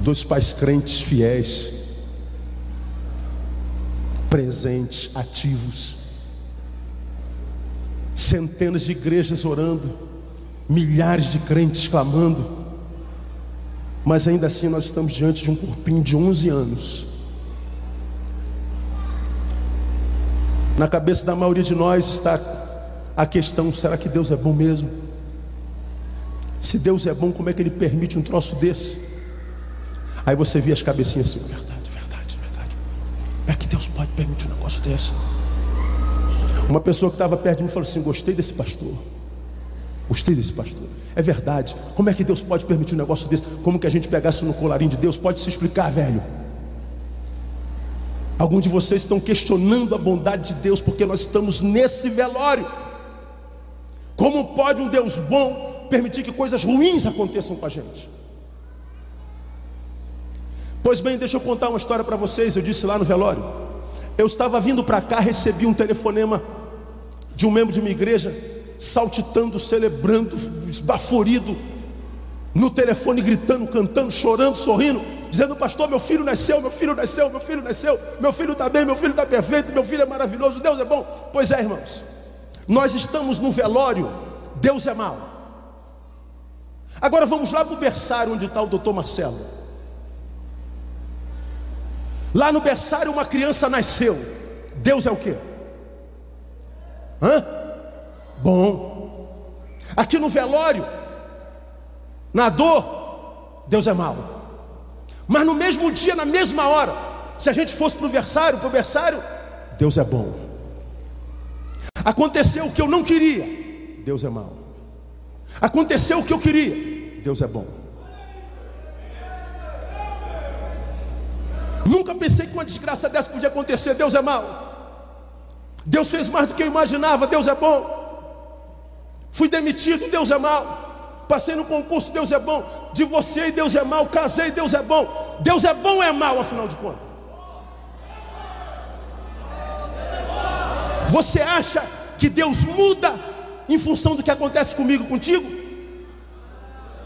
2 pais crentes fiéis, presentes, ativos, centenas de igrejas orando, milhares de crentes clamando, mas ainda assim nós estamos diante de um corpinho de 11 anos. Na cabeça da maioria de nós está a questão: será que Deus é bom mesmo? Se Deus é bom, como é que Ele permite um troço desse? Aí você vê as cabecinhas assim: verdade. É que Deus pode permitir um negócio desse? Uma pessoa que estava perto de mim falou assim: gostei desse pastor. É verdade. Como é que Deus pode permitir um negócio desse? Como que a gente pegasse no colarinho de Deus? Pode se explicar, velho. Alguns de vocês estão questionando a bondade de Deus porque nós estamos nesse velório. Como pode um Deus bom permitir que coisas ruins aconteçam com a gente? Pois bem, deixa eu contar uma história para vocês. Eu disse lá no velório, eu estava vindo para cá, recebi um telefonema de um membro de minha igreja, saltitando, celebrando, esbaforido, no telefone, gritando, cantando, chorando, sorrindo, dizendo: pastor, meu filho nasceu, meu filho está bem, meu filho está perfeito, meu filho é maravilhoso, Deus é bom. Pois é, irmãos, nós estamos no velório, Deus é mau. Agora vamos lá para o berçário onde está o doutor Marcelo. Lá no berçário uma criança nasceu. Deus é o quê? Bom. Aqui no velório, na dor, Deus é mau. Mas no mesmo dia, na mesma hora, se a gente fosse para o berçário, Deus é bom. Aconteceu o que eu não queria, Deus é mau. Aconteceu o que eu queria, Deus é bom. Nunca pensei que uma desgraça dessa podia acontecer, Deus é mau. Deus fez mais do que eu imaginava, Deus é bom. Fui demitido, Deus é mau. Passei no concurso, Deus é bom. Divorciei, Deus é mau. Casei, Deus é bom. Deus é bom ou é mau, afinal de contas? Você acha que Deus muda em função do que acontece comigo e contigo?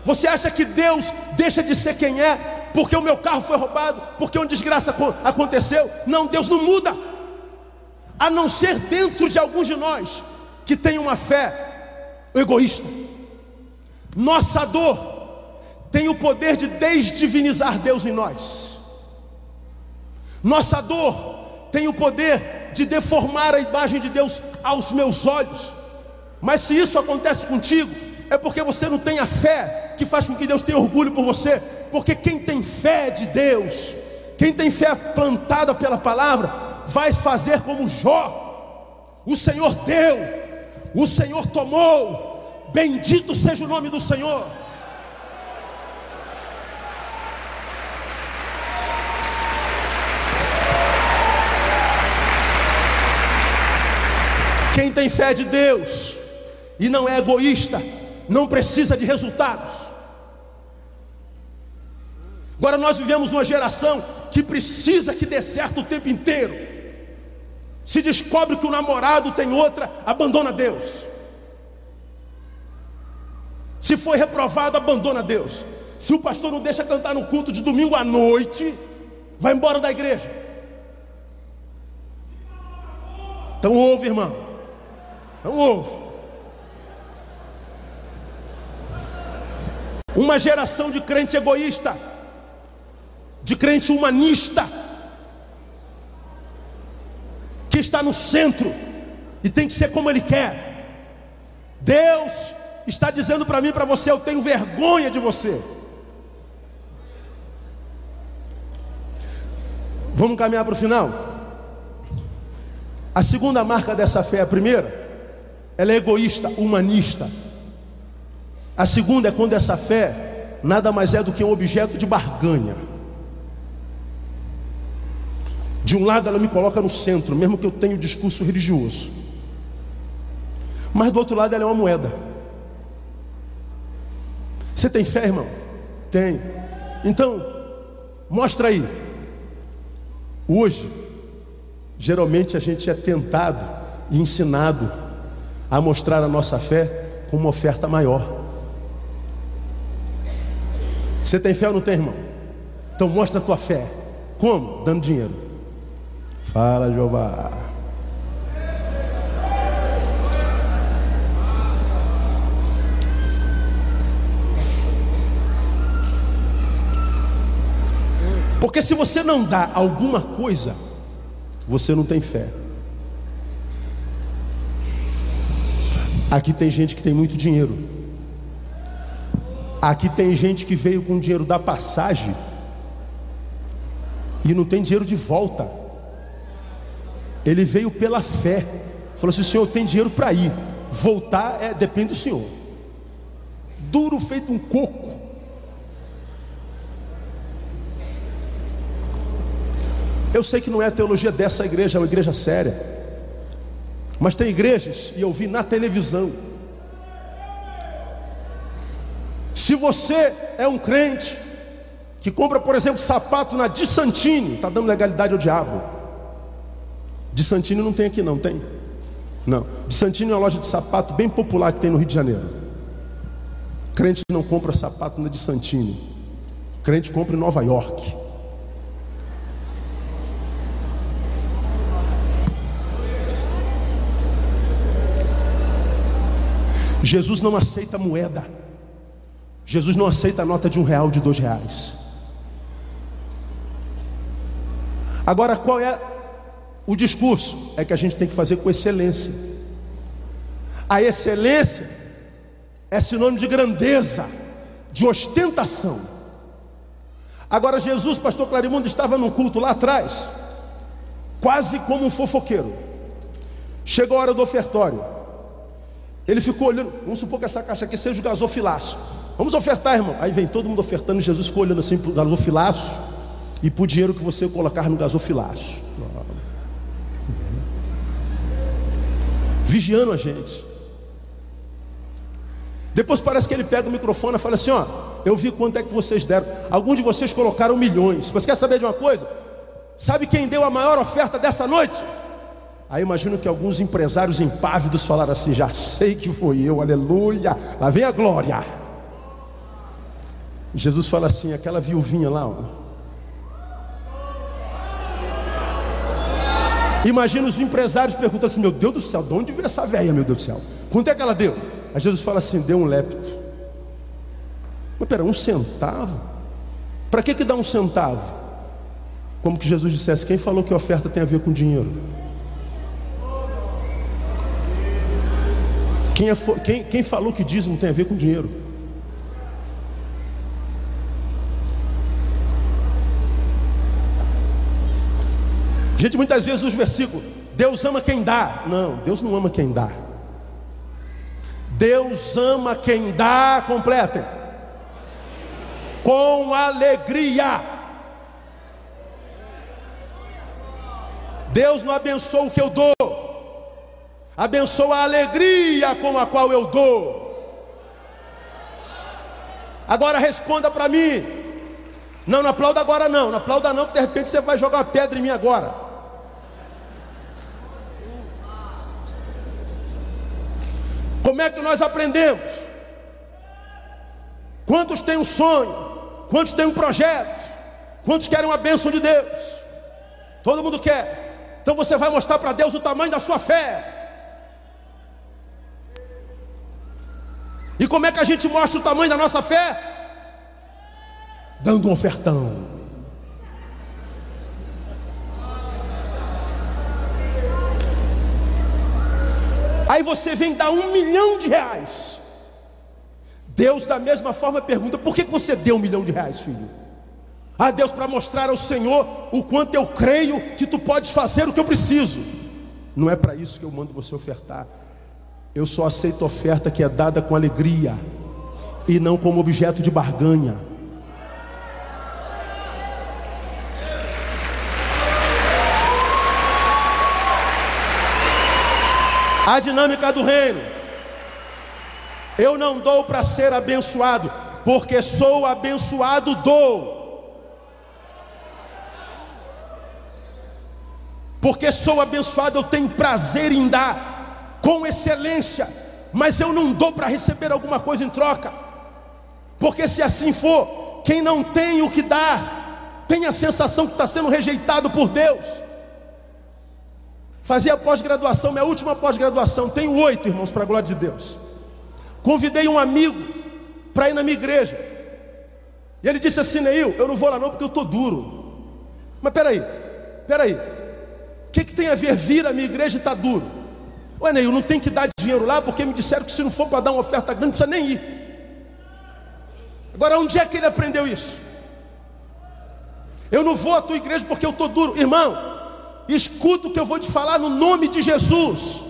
Você acha que Deus deixa de ser quem é porque o meu carro foi roubado, porque uma desgraça aconteceu? Não, Deus não muda, a não ser dentro de alguns de nós que tem uma fé egoísta. Nossa dor tem o poder de desdivinizar Deus em nós. Nossa dor tem o poder de deformar a imagem de Deus aos meus olhos. Mas se isso acontece contigo, é porque você não tem a fé que faz com que Deus tenha orgulho por você. Porque quem tem fé de Deus, quem tem fé plantada pela palavra, vai fazer como Jó: o Senhor deu, o Senhor tomou, bendito seja o nome do Senhor. Quem tem fé de Deus e não é egoísta, não precisa de resultados. Agora nós vivemos uma geração que precisa que dê certo o tempo inteiro. Se descobre que o namorado tem outra, abandona Deus. Se foi reprovado, abandona Deus. Se o pastor não deixa cantar no culto de domingo à noite, vai embora da igreja. Então ouve, irmão. Então ouve. Uma geração de crente egoísta, de crente humanista, que está no centro e tem que ser como ele quer. Deus está dizendo para mim e para você: eu tenho vergonha de você. Vamos caminhar para o final. A segunda marca dessa fé, a primeira, ela é egoísta, humanista. A segunda é quando essa fé nada mais é do que um objeto de barganha. De um lado ela me coloca no centro, mesmo que eu tenha um discurso religioso, mas do outro lado ela é uma moeda. Você tem fé, irmão? Tem. Então, mostra aí. Hoje, geralmente a gente é tentado e ensinado a mostrar a nossa fé com uma oferta maior. Você tem fé ou não tem, irmão? Então mostra a tua fé. Como? Dando dinheiro. Fala, Jeová. Porque se você não dá alguma coisa, você não tem fé. Aqui tem gente que tem muito dinheiro. Aqui tem gente que veio com dinheiro da passagem e não tem dinheiro de volta. Ele veio pela fé. Falou assim: Senhor, tem dinheiro para ir. Voltar depende do Senhor. Duro feito um coco. Eu sei que não é a teologia dessa igreja, é uma igreja séria. Mas tem igrejas, e eu vi na televisão. Se você é um crente que compra, por exemplo, sapato na Di Santini, está dando legalidade ao diabo. Di Santini não tem aqui não, tem? Não, Di Santini é uma loja de sapato bem popular que tem no Rio de Janeiro. Crente não compra sapato na Di Santini. Crente compra em Nova York. Jesus não aceita moeda. Jesus não aceita a nota de R$1, de R$2. Agora, qual é o discurso? É que a gente tem que fazer com excelência. A excelência é sinônimo de grandeza, de ostentação. Agora Jesus, pastor Clarimundo, estava num culto lá atrás, quase como um fofoqueiro. Chegou a hora do ofertório. Ele ficou olhando, vamos supor que essa caixa aqui seja o gasofilaço. Vamos ofertar, irmão. Aí vem todo mundo ofertando, e Jesus ficou olhando assim para o gasofilaço e para o dinheiro que você colocar no gasofilaço. Vigiando a gente. Depois parece que ele pega o microfone e fala assim: ó, eu vi quanto é que vocês deram. Alguns de vocês colocaram milhões. Você quer saber de uma coisa? Sabe quem deu a maior oferta dessa noite? Aí imagino que alguns empresários impávidos falaram assim: já sei que foi eu, aleluia, lá vem a glória. Jesus fala assim: aquela viuvinha lá, ó. Imagina os empresários perguntam assim: meu Deus do céu, de onde veio essa velha, meu Deus do céu? Quanto é que ela deu? Aí Jesus fala assim: deu 1 lepto. Mas pera, 1 centavo? Para que dá 1 centavo? Como que Jesus dissesse: quem falou que a oferta tem a ver com dinheiro? Quem falou que dízimo tem a ver com dinheiro? Gente, muitas vezes nos versículos, Deus ama quem dá. Não, Deus não ama quem dá. Deus ama quem dá, completem, com alegria. Deus não abençoa o que eu dou, abençoa a alegria com a qual eu dou. Agora responda para mim. Não aplauda agora não. Não aplauda não, porque de repente você vai jogar uma pedra em mim agora. Como é que nós aprendemos? Quantos têm um sonho? Quantos têm um projeto? Quantos querem uma bênção de Deus? Todo mundo quer. Então você vai mostrar para Deus o tamanho da sua fé. E como é que a gente mostra o tamanho da nossa fé? dando um ofertão. Aí você vem dar R$1 milhão. Deus da mesma forma pergunta: por que você deu R$1 milhão, filho? Ah, Deus, para mostrar ao Senhor o quanto eu creio que tu podes fazer o que eu preciso. Não é para isso que eu mando você ofertar. Eu só aceito oferta que é dada com alegria e não como objeto de barganha. A dinâmica do reino: eu não dou para ser abençoado, porque sou abençoado, dou. Porque sou abençoado, eu tenho prazer em dar com excelência, mas eu não dou para receber alguma coisa em troca. Porque se assim for, quem não tem o que dar tem a sensação que está sendo rejeitado por Deus. Fazia pós-graduação, minha última pós-graduação, tenho 8, irmãos, para a glória de Deus. Convidei um amigo para ir na minha igreja, e ele disse assim: Neil, eu não vou lá não porque eu estou duro. Mas peraí, o que tem a ver vir à minha igreja e estar duro? Ué, Neil, não tem que dar dinheiro lá, porque me disseram que se não for para dar uma oferta grande, não precisa nem ir. Agora, onde é que ele aprendeu isso? Eu não vou à tua igreja porque eu estou duro. Irmão, escuta o que eu vou te falar no nome de Jesus.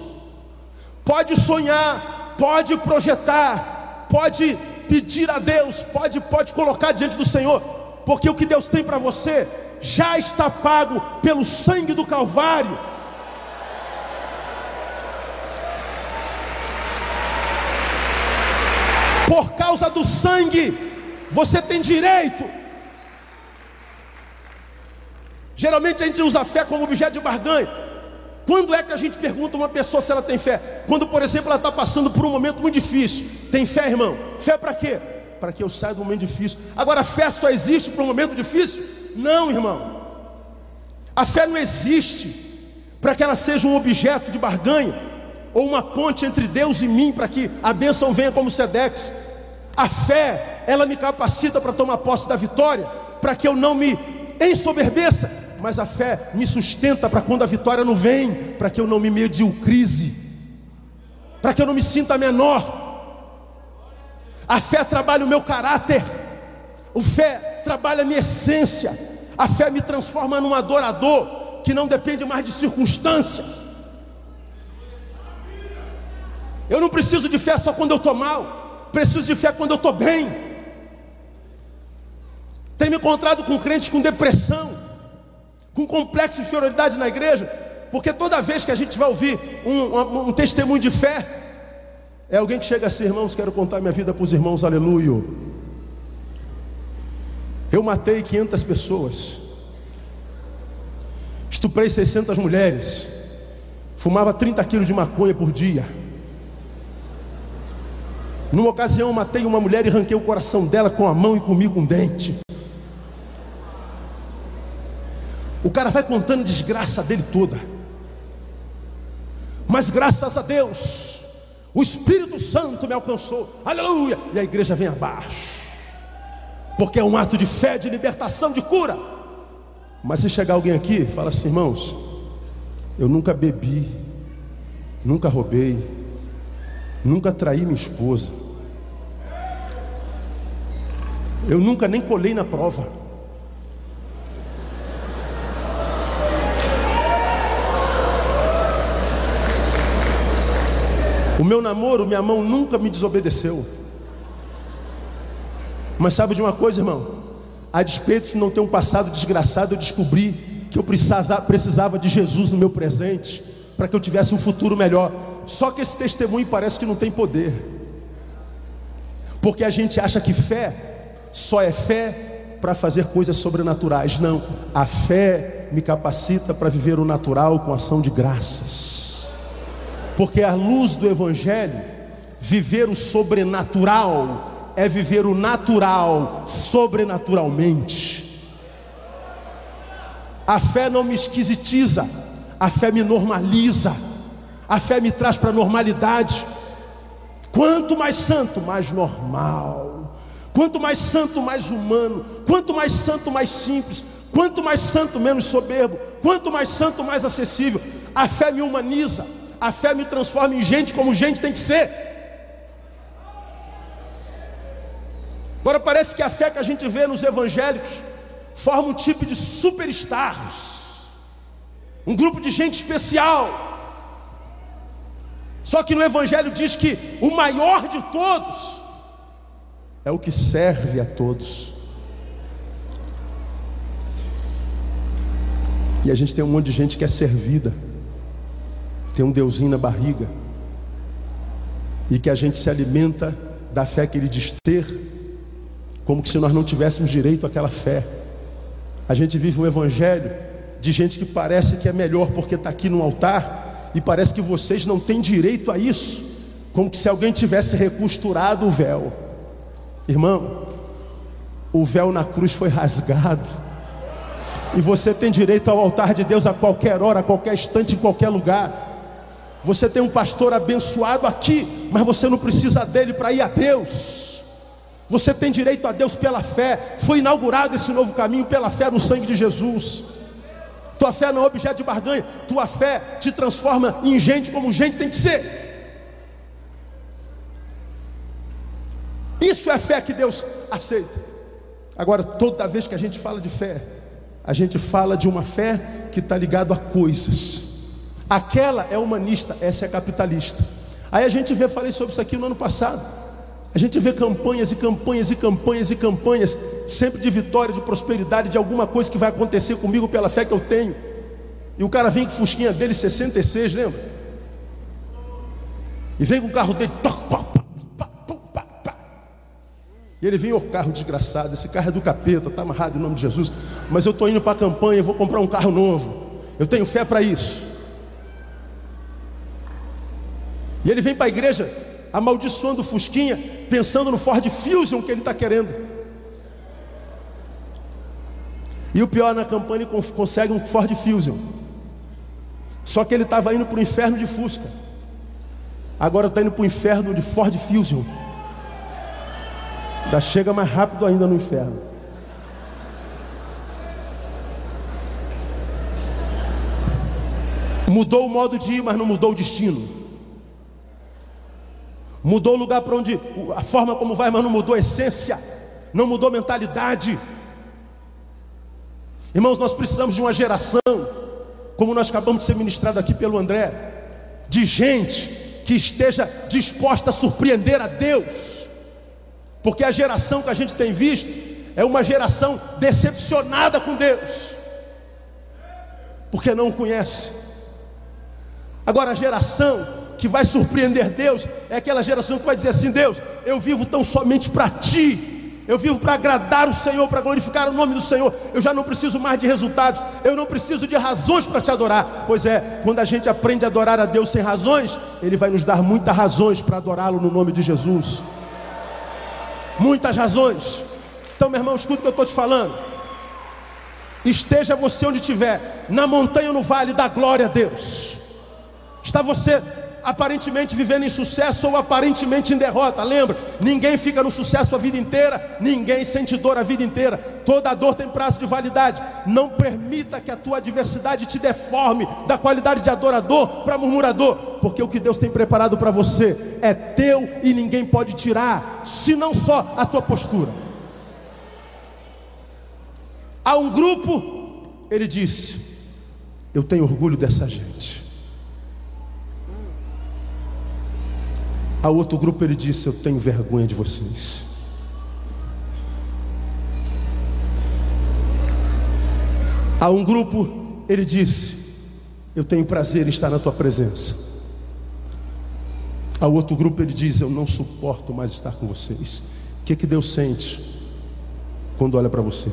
Pode sonhar, pode projetar, pode pedir a Deus, pode colocar diante do Senhor, porque o que Deus tem para você já está pago pelo sangue do Calvário. Por causa do sangue, você tem direito. Geralmente a gente usa a fé como objeto de barganha. Quando é que a gente pergunta a uma pessoa se ela tem fé? Quando, por exemplo, ela está passando por um momento muito difícil. Tem fé, irmão? Fé para quê? Para que eu saia do momento difícil. Agora, a fé só existe para um momento difícil? Não, irmão. A fé não existe para que ela seja um objeto de barganha, ou uma ponte entre Deus e mim, para que a bênção venha como Sedex. A fé, ela me capacita para tomar posse da vitória, para que eu não me ensoberbeça. Mas a fé me sustenta para quando a vitória não vem, para que eu não me mediocrize, para que eu não me sinta menor. A fé trabalha o meu caráter, a fé trabalha a minha essência. A fé me transforma num adorador que não depende mais de circunstâncias. Eu não preciso de fé só quando eu estou mal, preciso de fé quando eu estou bem. Tenho me encontrado com crentes com depressão, com complexo de inferioridade na igreja, porque toda vez que a gente vai ouvir um testemunho de fé, é alguém que chega assim: irmãos, quero contar minha vida para os irmãos, aleluia. Eu matei 500 pessoas, estuprei 600 mulheres, fumava 30 quilos de maconha por dia. Numa ocasião eu matei uma mulher e arranquei o coração dela com a mão e comi com um dente. O cara vai contando a desgraça dele toda. Mas graças a Deus, o Espírito Santo me alcançou, aleluia. E a igreja vem abaixo, porque é um ato de fé, de libertação, de cura. Mas se chegar alguém aqui e fala assim: irmãos, eu nunca bebi, nunca roubei, nunca traí minha esposa, eu nunca nem colei na prova, o meu namoro, minha mão nunca me desobedeceu. Mas sabe de uma coisa, irmão? A despeito de não ter um passado desgraçado, eu descobri que eu precisava de Jesus no meu presente, para que eu tivesse um futuro melhor. Só que esse testemunho parece que não tem poder, porque a gente acha que fé só é fé para fazer coisas sobrenaturais. Não, a fé me capacita para viver o natural com ação de graças, porque à luz do Evangelho, viver o sobrenatural é viver o natural sobrenaturalmente. A fé não me esquisitiza, a fé me normaliza, a fé me traz para a normalidade. Quanto mais santo, mais normal. Quanto mais santo, mais humano. Quanto mais santo, mais simples. Quanto mais santo, menos soberbo. Quanto mais santo, mais acessível. A fé me humaniza. A fé me transforma em gente como gente tem que ser. Agora parece que a fé que a gente vê nos evangélicos forma um tipo de superstars, um grupo de gente especial. Só que no evangelho diz que o maior de todos é o que serve a todos. E a gente tem um monte de gente que é servida, tem um deusinho na barriga, e que a gente se alimenta da fé que ele diz ter, como que se nós não tivéssemos direito àquela fé. A gente vive um evangelho de gente que parece que é melhor porque está aqui no altar, e parece que vocês não têm direito a isso, como que se alguém tivesse recosturado o véu. Irmão, o véu na cruz foi rasgado, e você tem direito ao altar de Deus a qualquer hora, a qualquer instante, em qualquer lugar. Você tem um pastor abençoado aqui, mas você não precisa dele para ir a Deus. Você tem direito a Deus pela fé. Foi inaugurado esse novo caminho pela fé no sangue de Jesus. Tua fé não é objeto de barganha. Tua fé te transforma em gente como gente tem que ser. Isso é fé que Deus aceita. Agora, toda vez que a gente fala de fé, a gente fala de uma fé que está ligada a coisas. Aquela é humanista, essa é capitalista. Aí a gente vê, falei sobre isso aqui no ano passado, a gente vê campanhas e campanhas e campanhas e campanhas, sempre de vitória, de prosperidade, de alguma coisa que vai acontecer comigo pela fé que eu tenho. E o cara vem com fusquinha dele 66, lembra? E vem com o carro dele, e ele vem, carro desgraçado, esse carro é do capeta, está amarrado em nome de Jesus, mas eu estou indo para a campanha, vou comprar um carro novo, eu tenho fé para isso. E ele vem para a igreja amaldiçoando o fusquinha, pensando no Ford Fusion que ele está querendo. E o pior, na campanha ele consegue um Ford Fusion, só que ele estava indo para o inferno de Fusca, agora está indo para o inferno de Ford Fusion. Ainda chega mais rápido ainda no inferno. Mudou o modo de ir, mas não mudou o destino. Mudou o lugar para onde, a forma como vai, mas não mudou a essência, não mudou a mentalidade. Irmãos, nós precisamos de uma geração, como nós acabamos de ser ministrado aqui pelo André, de gente que esteja disposta a surpreender a Deus. Porque a geração que a gente tem visto é uma geração decepcionada com Deus, porque não o conhece. Agora a geração que vai surpreender Deus é aquela geração que vai dizer assim: Deus, eu vivo tão somente para Ti, eu vivo para agradar o Senhor, para glorificar o nome do Senhor. Eu já não preciso mais de resultados, eu não preciso de razões para Te adorar. Pois é, quando a gente aprende a adorar a Deus sem razões, Ele vai nos dar muitas razões para adorá-lo no nome de Jesus. Muitas razões. Então, meu irmão, escuta o que eu estou te falando. Esteja você onde estiver, na montanha ou no vale, dá glória a Deus. Está você aparentemente vivendo em sucesso ou aparentemente em derrota. Lembra, ninguém fica no sucesso a vida inteira, ninguém sente dor a vida inteira. Toda dor tem prazo de validade. Não permita que a tua adversidade te deforme da qualidade de adorador para murmurador, porque o que Deus tem preparado para você é teu e ninguém pode tirar, se não só a tua postura. Há um grupo, ele disse: eu tenho orgulho dessa gente. A outro grupo ele disse: eu tenho vergonha de vocês. A um grupo ele disse: eu tenho prazer em estar na tua presença. A outro grupo ele diz: eu não suporto mais estar com vocês. O que Deus sente quando olha para você?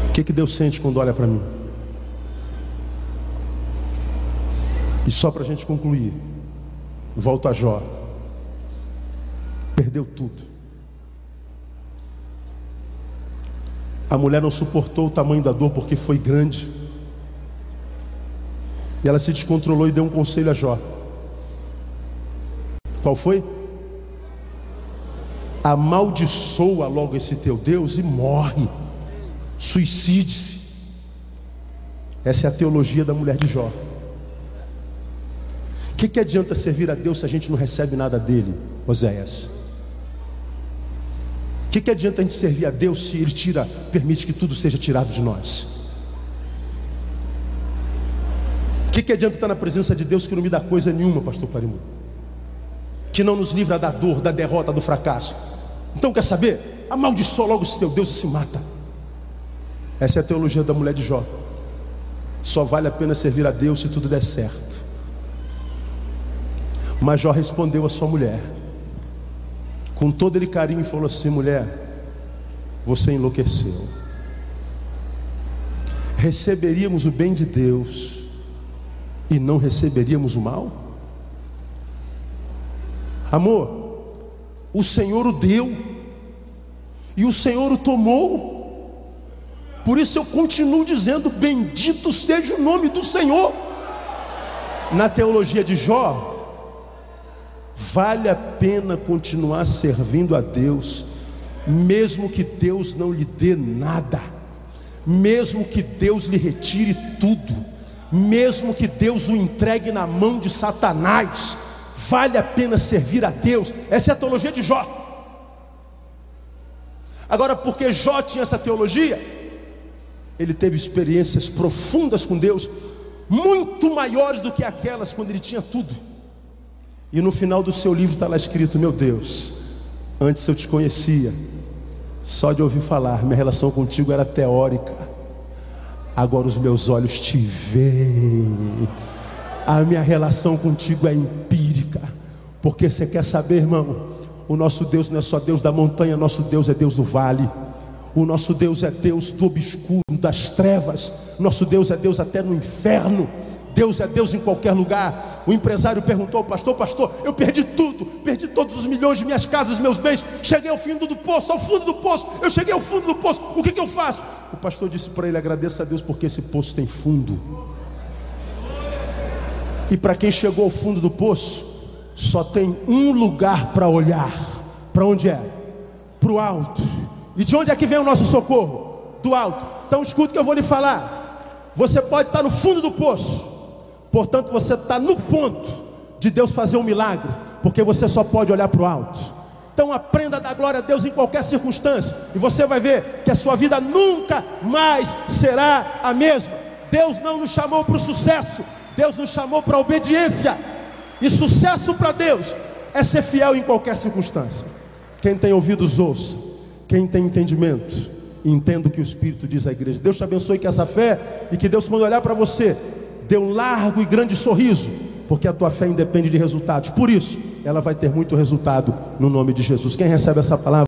O que Deus sente quando olha para mim? E só para a gente concluir, volto a Jó. Perdeu tudo. A mulher não suportou o tamanho da dor porque foi grande, e ela se descontrolou e deu um conselho a Jó. Qual foi? Amaldiçoa logo esse teu Deus e morre. Suicide-se. Essa é a teologia da mulher de Jó. O que adianta servir a Deus se a gente não recebe nada dele, Oséias? O que adianta a gente servir a Deus se Ele permite que tudo seja tirado de nós? O que adianta estar na presença de Deus que não me dá coisa nenhuma, pastor Parimu? Que não nos livra da dor, da derrota, do fracasso. Então quer saber? Amaldiçoa logo esse teu Deus e se mata. Essa é a teologia da mulher de Jó. Só vale a pena servir a Deus se tudo der certo. Mas Jó respondeu a sua mulher com todo ele carinho e falou assim: mulher, você enlouqueceu. Receberíamos o bem de Deus e não receberíamos o mal? Amor, o Senhor o deu e o Senhor o tomou. Por isso eu continuo dizendo: bendito seja o nome do Senhor. Na teologia de Jó, vale a pena continuar servindo a Deus, mesmo que Deus não lhe dê nada, mesmo que Deus lhe retire tudo, mesmo que Deus o entregue na mão de Satanás. Vale a pena servir a Deus. Essa é a teologia de Jó. Agora, porque Jó tinha essa teologia, ele teve experiências profundas com Deus, muito maiores do que aquelas quando ele tinha tudo. E no final do seu livro está lá escrito: meu Deus, antes eu te conhecia só de ouvir falar, minha relação contigo era teórica, agora os meus olhos te veem. A minha relação contigo é empírica. Porque você quer saber, irmão, o nosso Deus não é só Deus da montanha, nosso Deus é Deus do vale. O nosso Deus é Deus do obscuro, das trevas. Nosso Deus é Deus até no inferno. Deus é Deus em qualquer lugar. O empresário perguntou ao pastor: pastor, eu perdi tudo, perdi todos os milhões de minhas casas, meus bens, cheguei ao fundo do poço, eu cheguei ao fundo do poço, o que eu faço? O pastor disse para ele: agradeça a Deus porque esse poço tem fundo. E para quem chegou ao fundo do poço, só tem um lugar para olhar. Para onde é? Para o alto. E de onde é que vem o nosso socorro? Do alto. Então escuta o que eu vou lhe falar. Você pode estar no fundo do poço, portanto você está no ponto de Deus fazer um milagre, porque você só pode olhar para o alto. Então aprenda a dar glória a Deus em qualquer circunstância, e você vai ver que a sua vida nunca mais será a mesma. Deus não nos chamou para o sucesso, Deus nos chamou para a obediência. E sucesso para Deus é ser fiel em qualquer circunstância. Quem tem ouvidos ouça, quem tem entendimento entenda o que o Espírito diz à igreja. Deus te abençoe com essa fé, e que Deus, quando olhar para você, dê um largo e grande sorriso, porque a tua fé independe de resultados. Por isso ela vai ter muito resultado no nome de Jesus. Quem recebe essa palavra?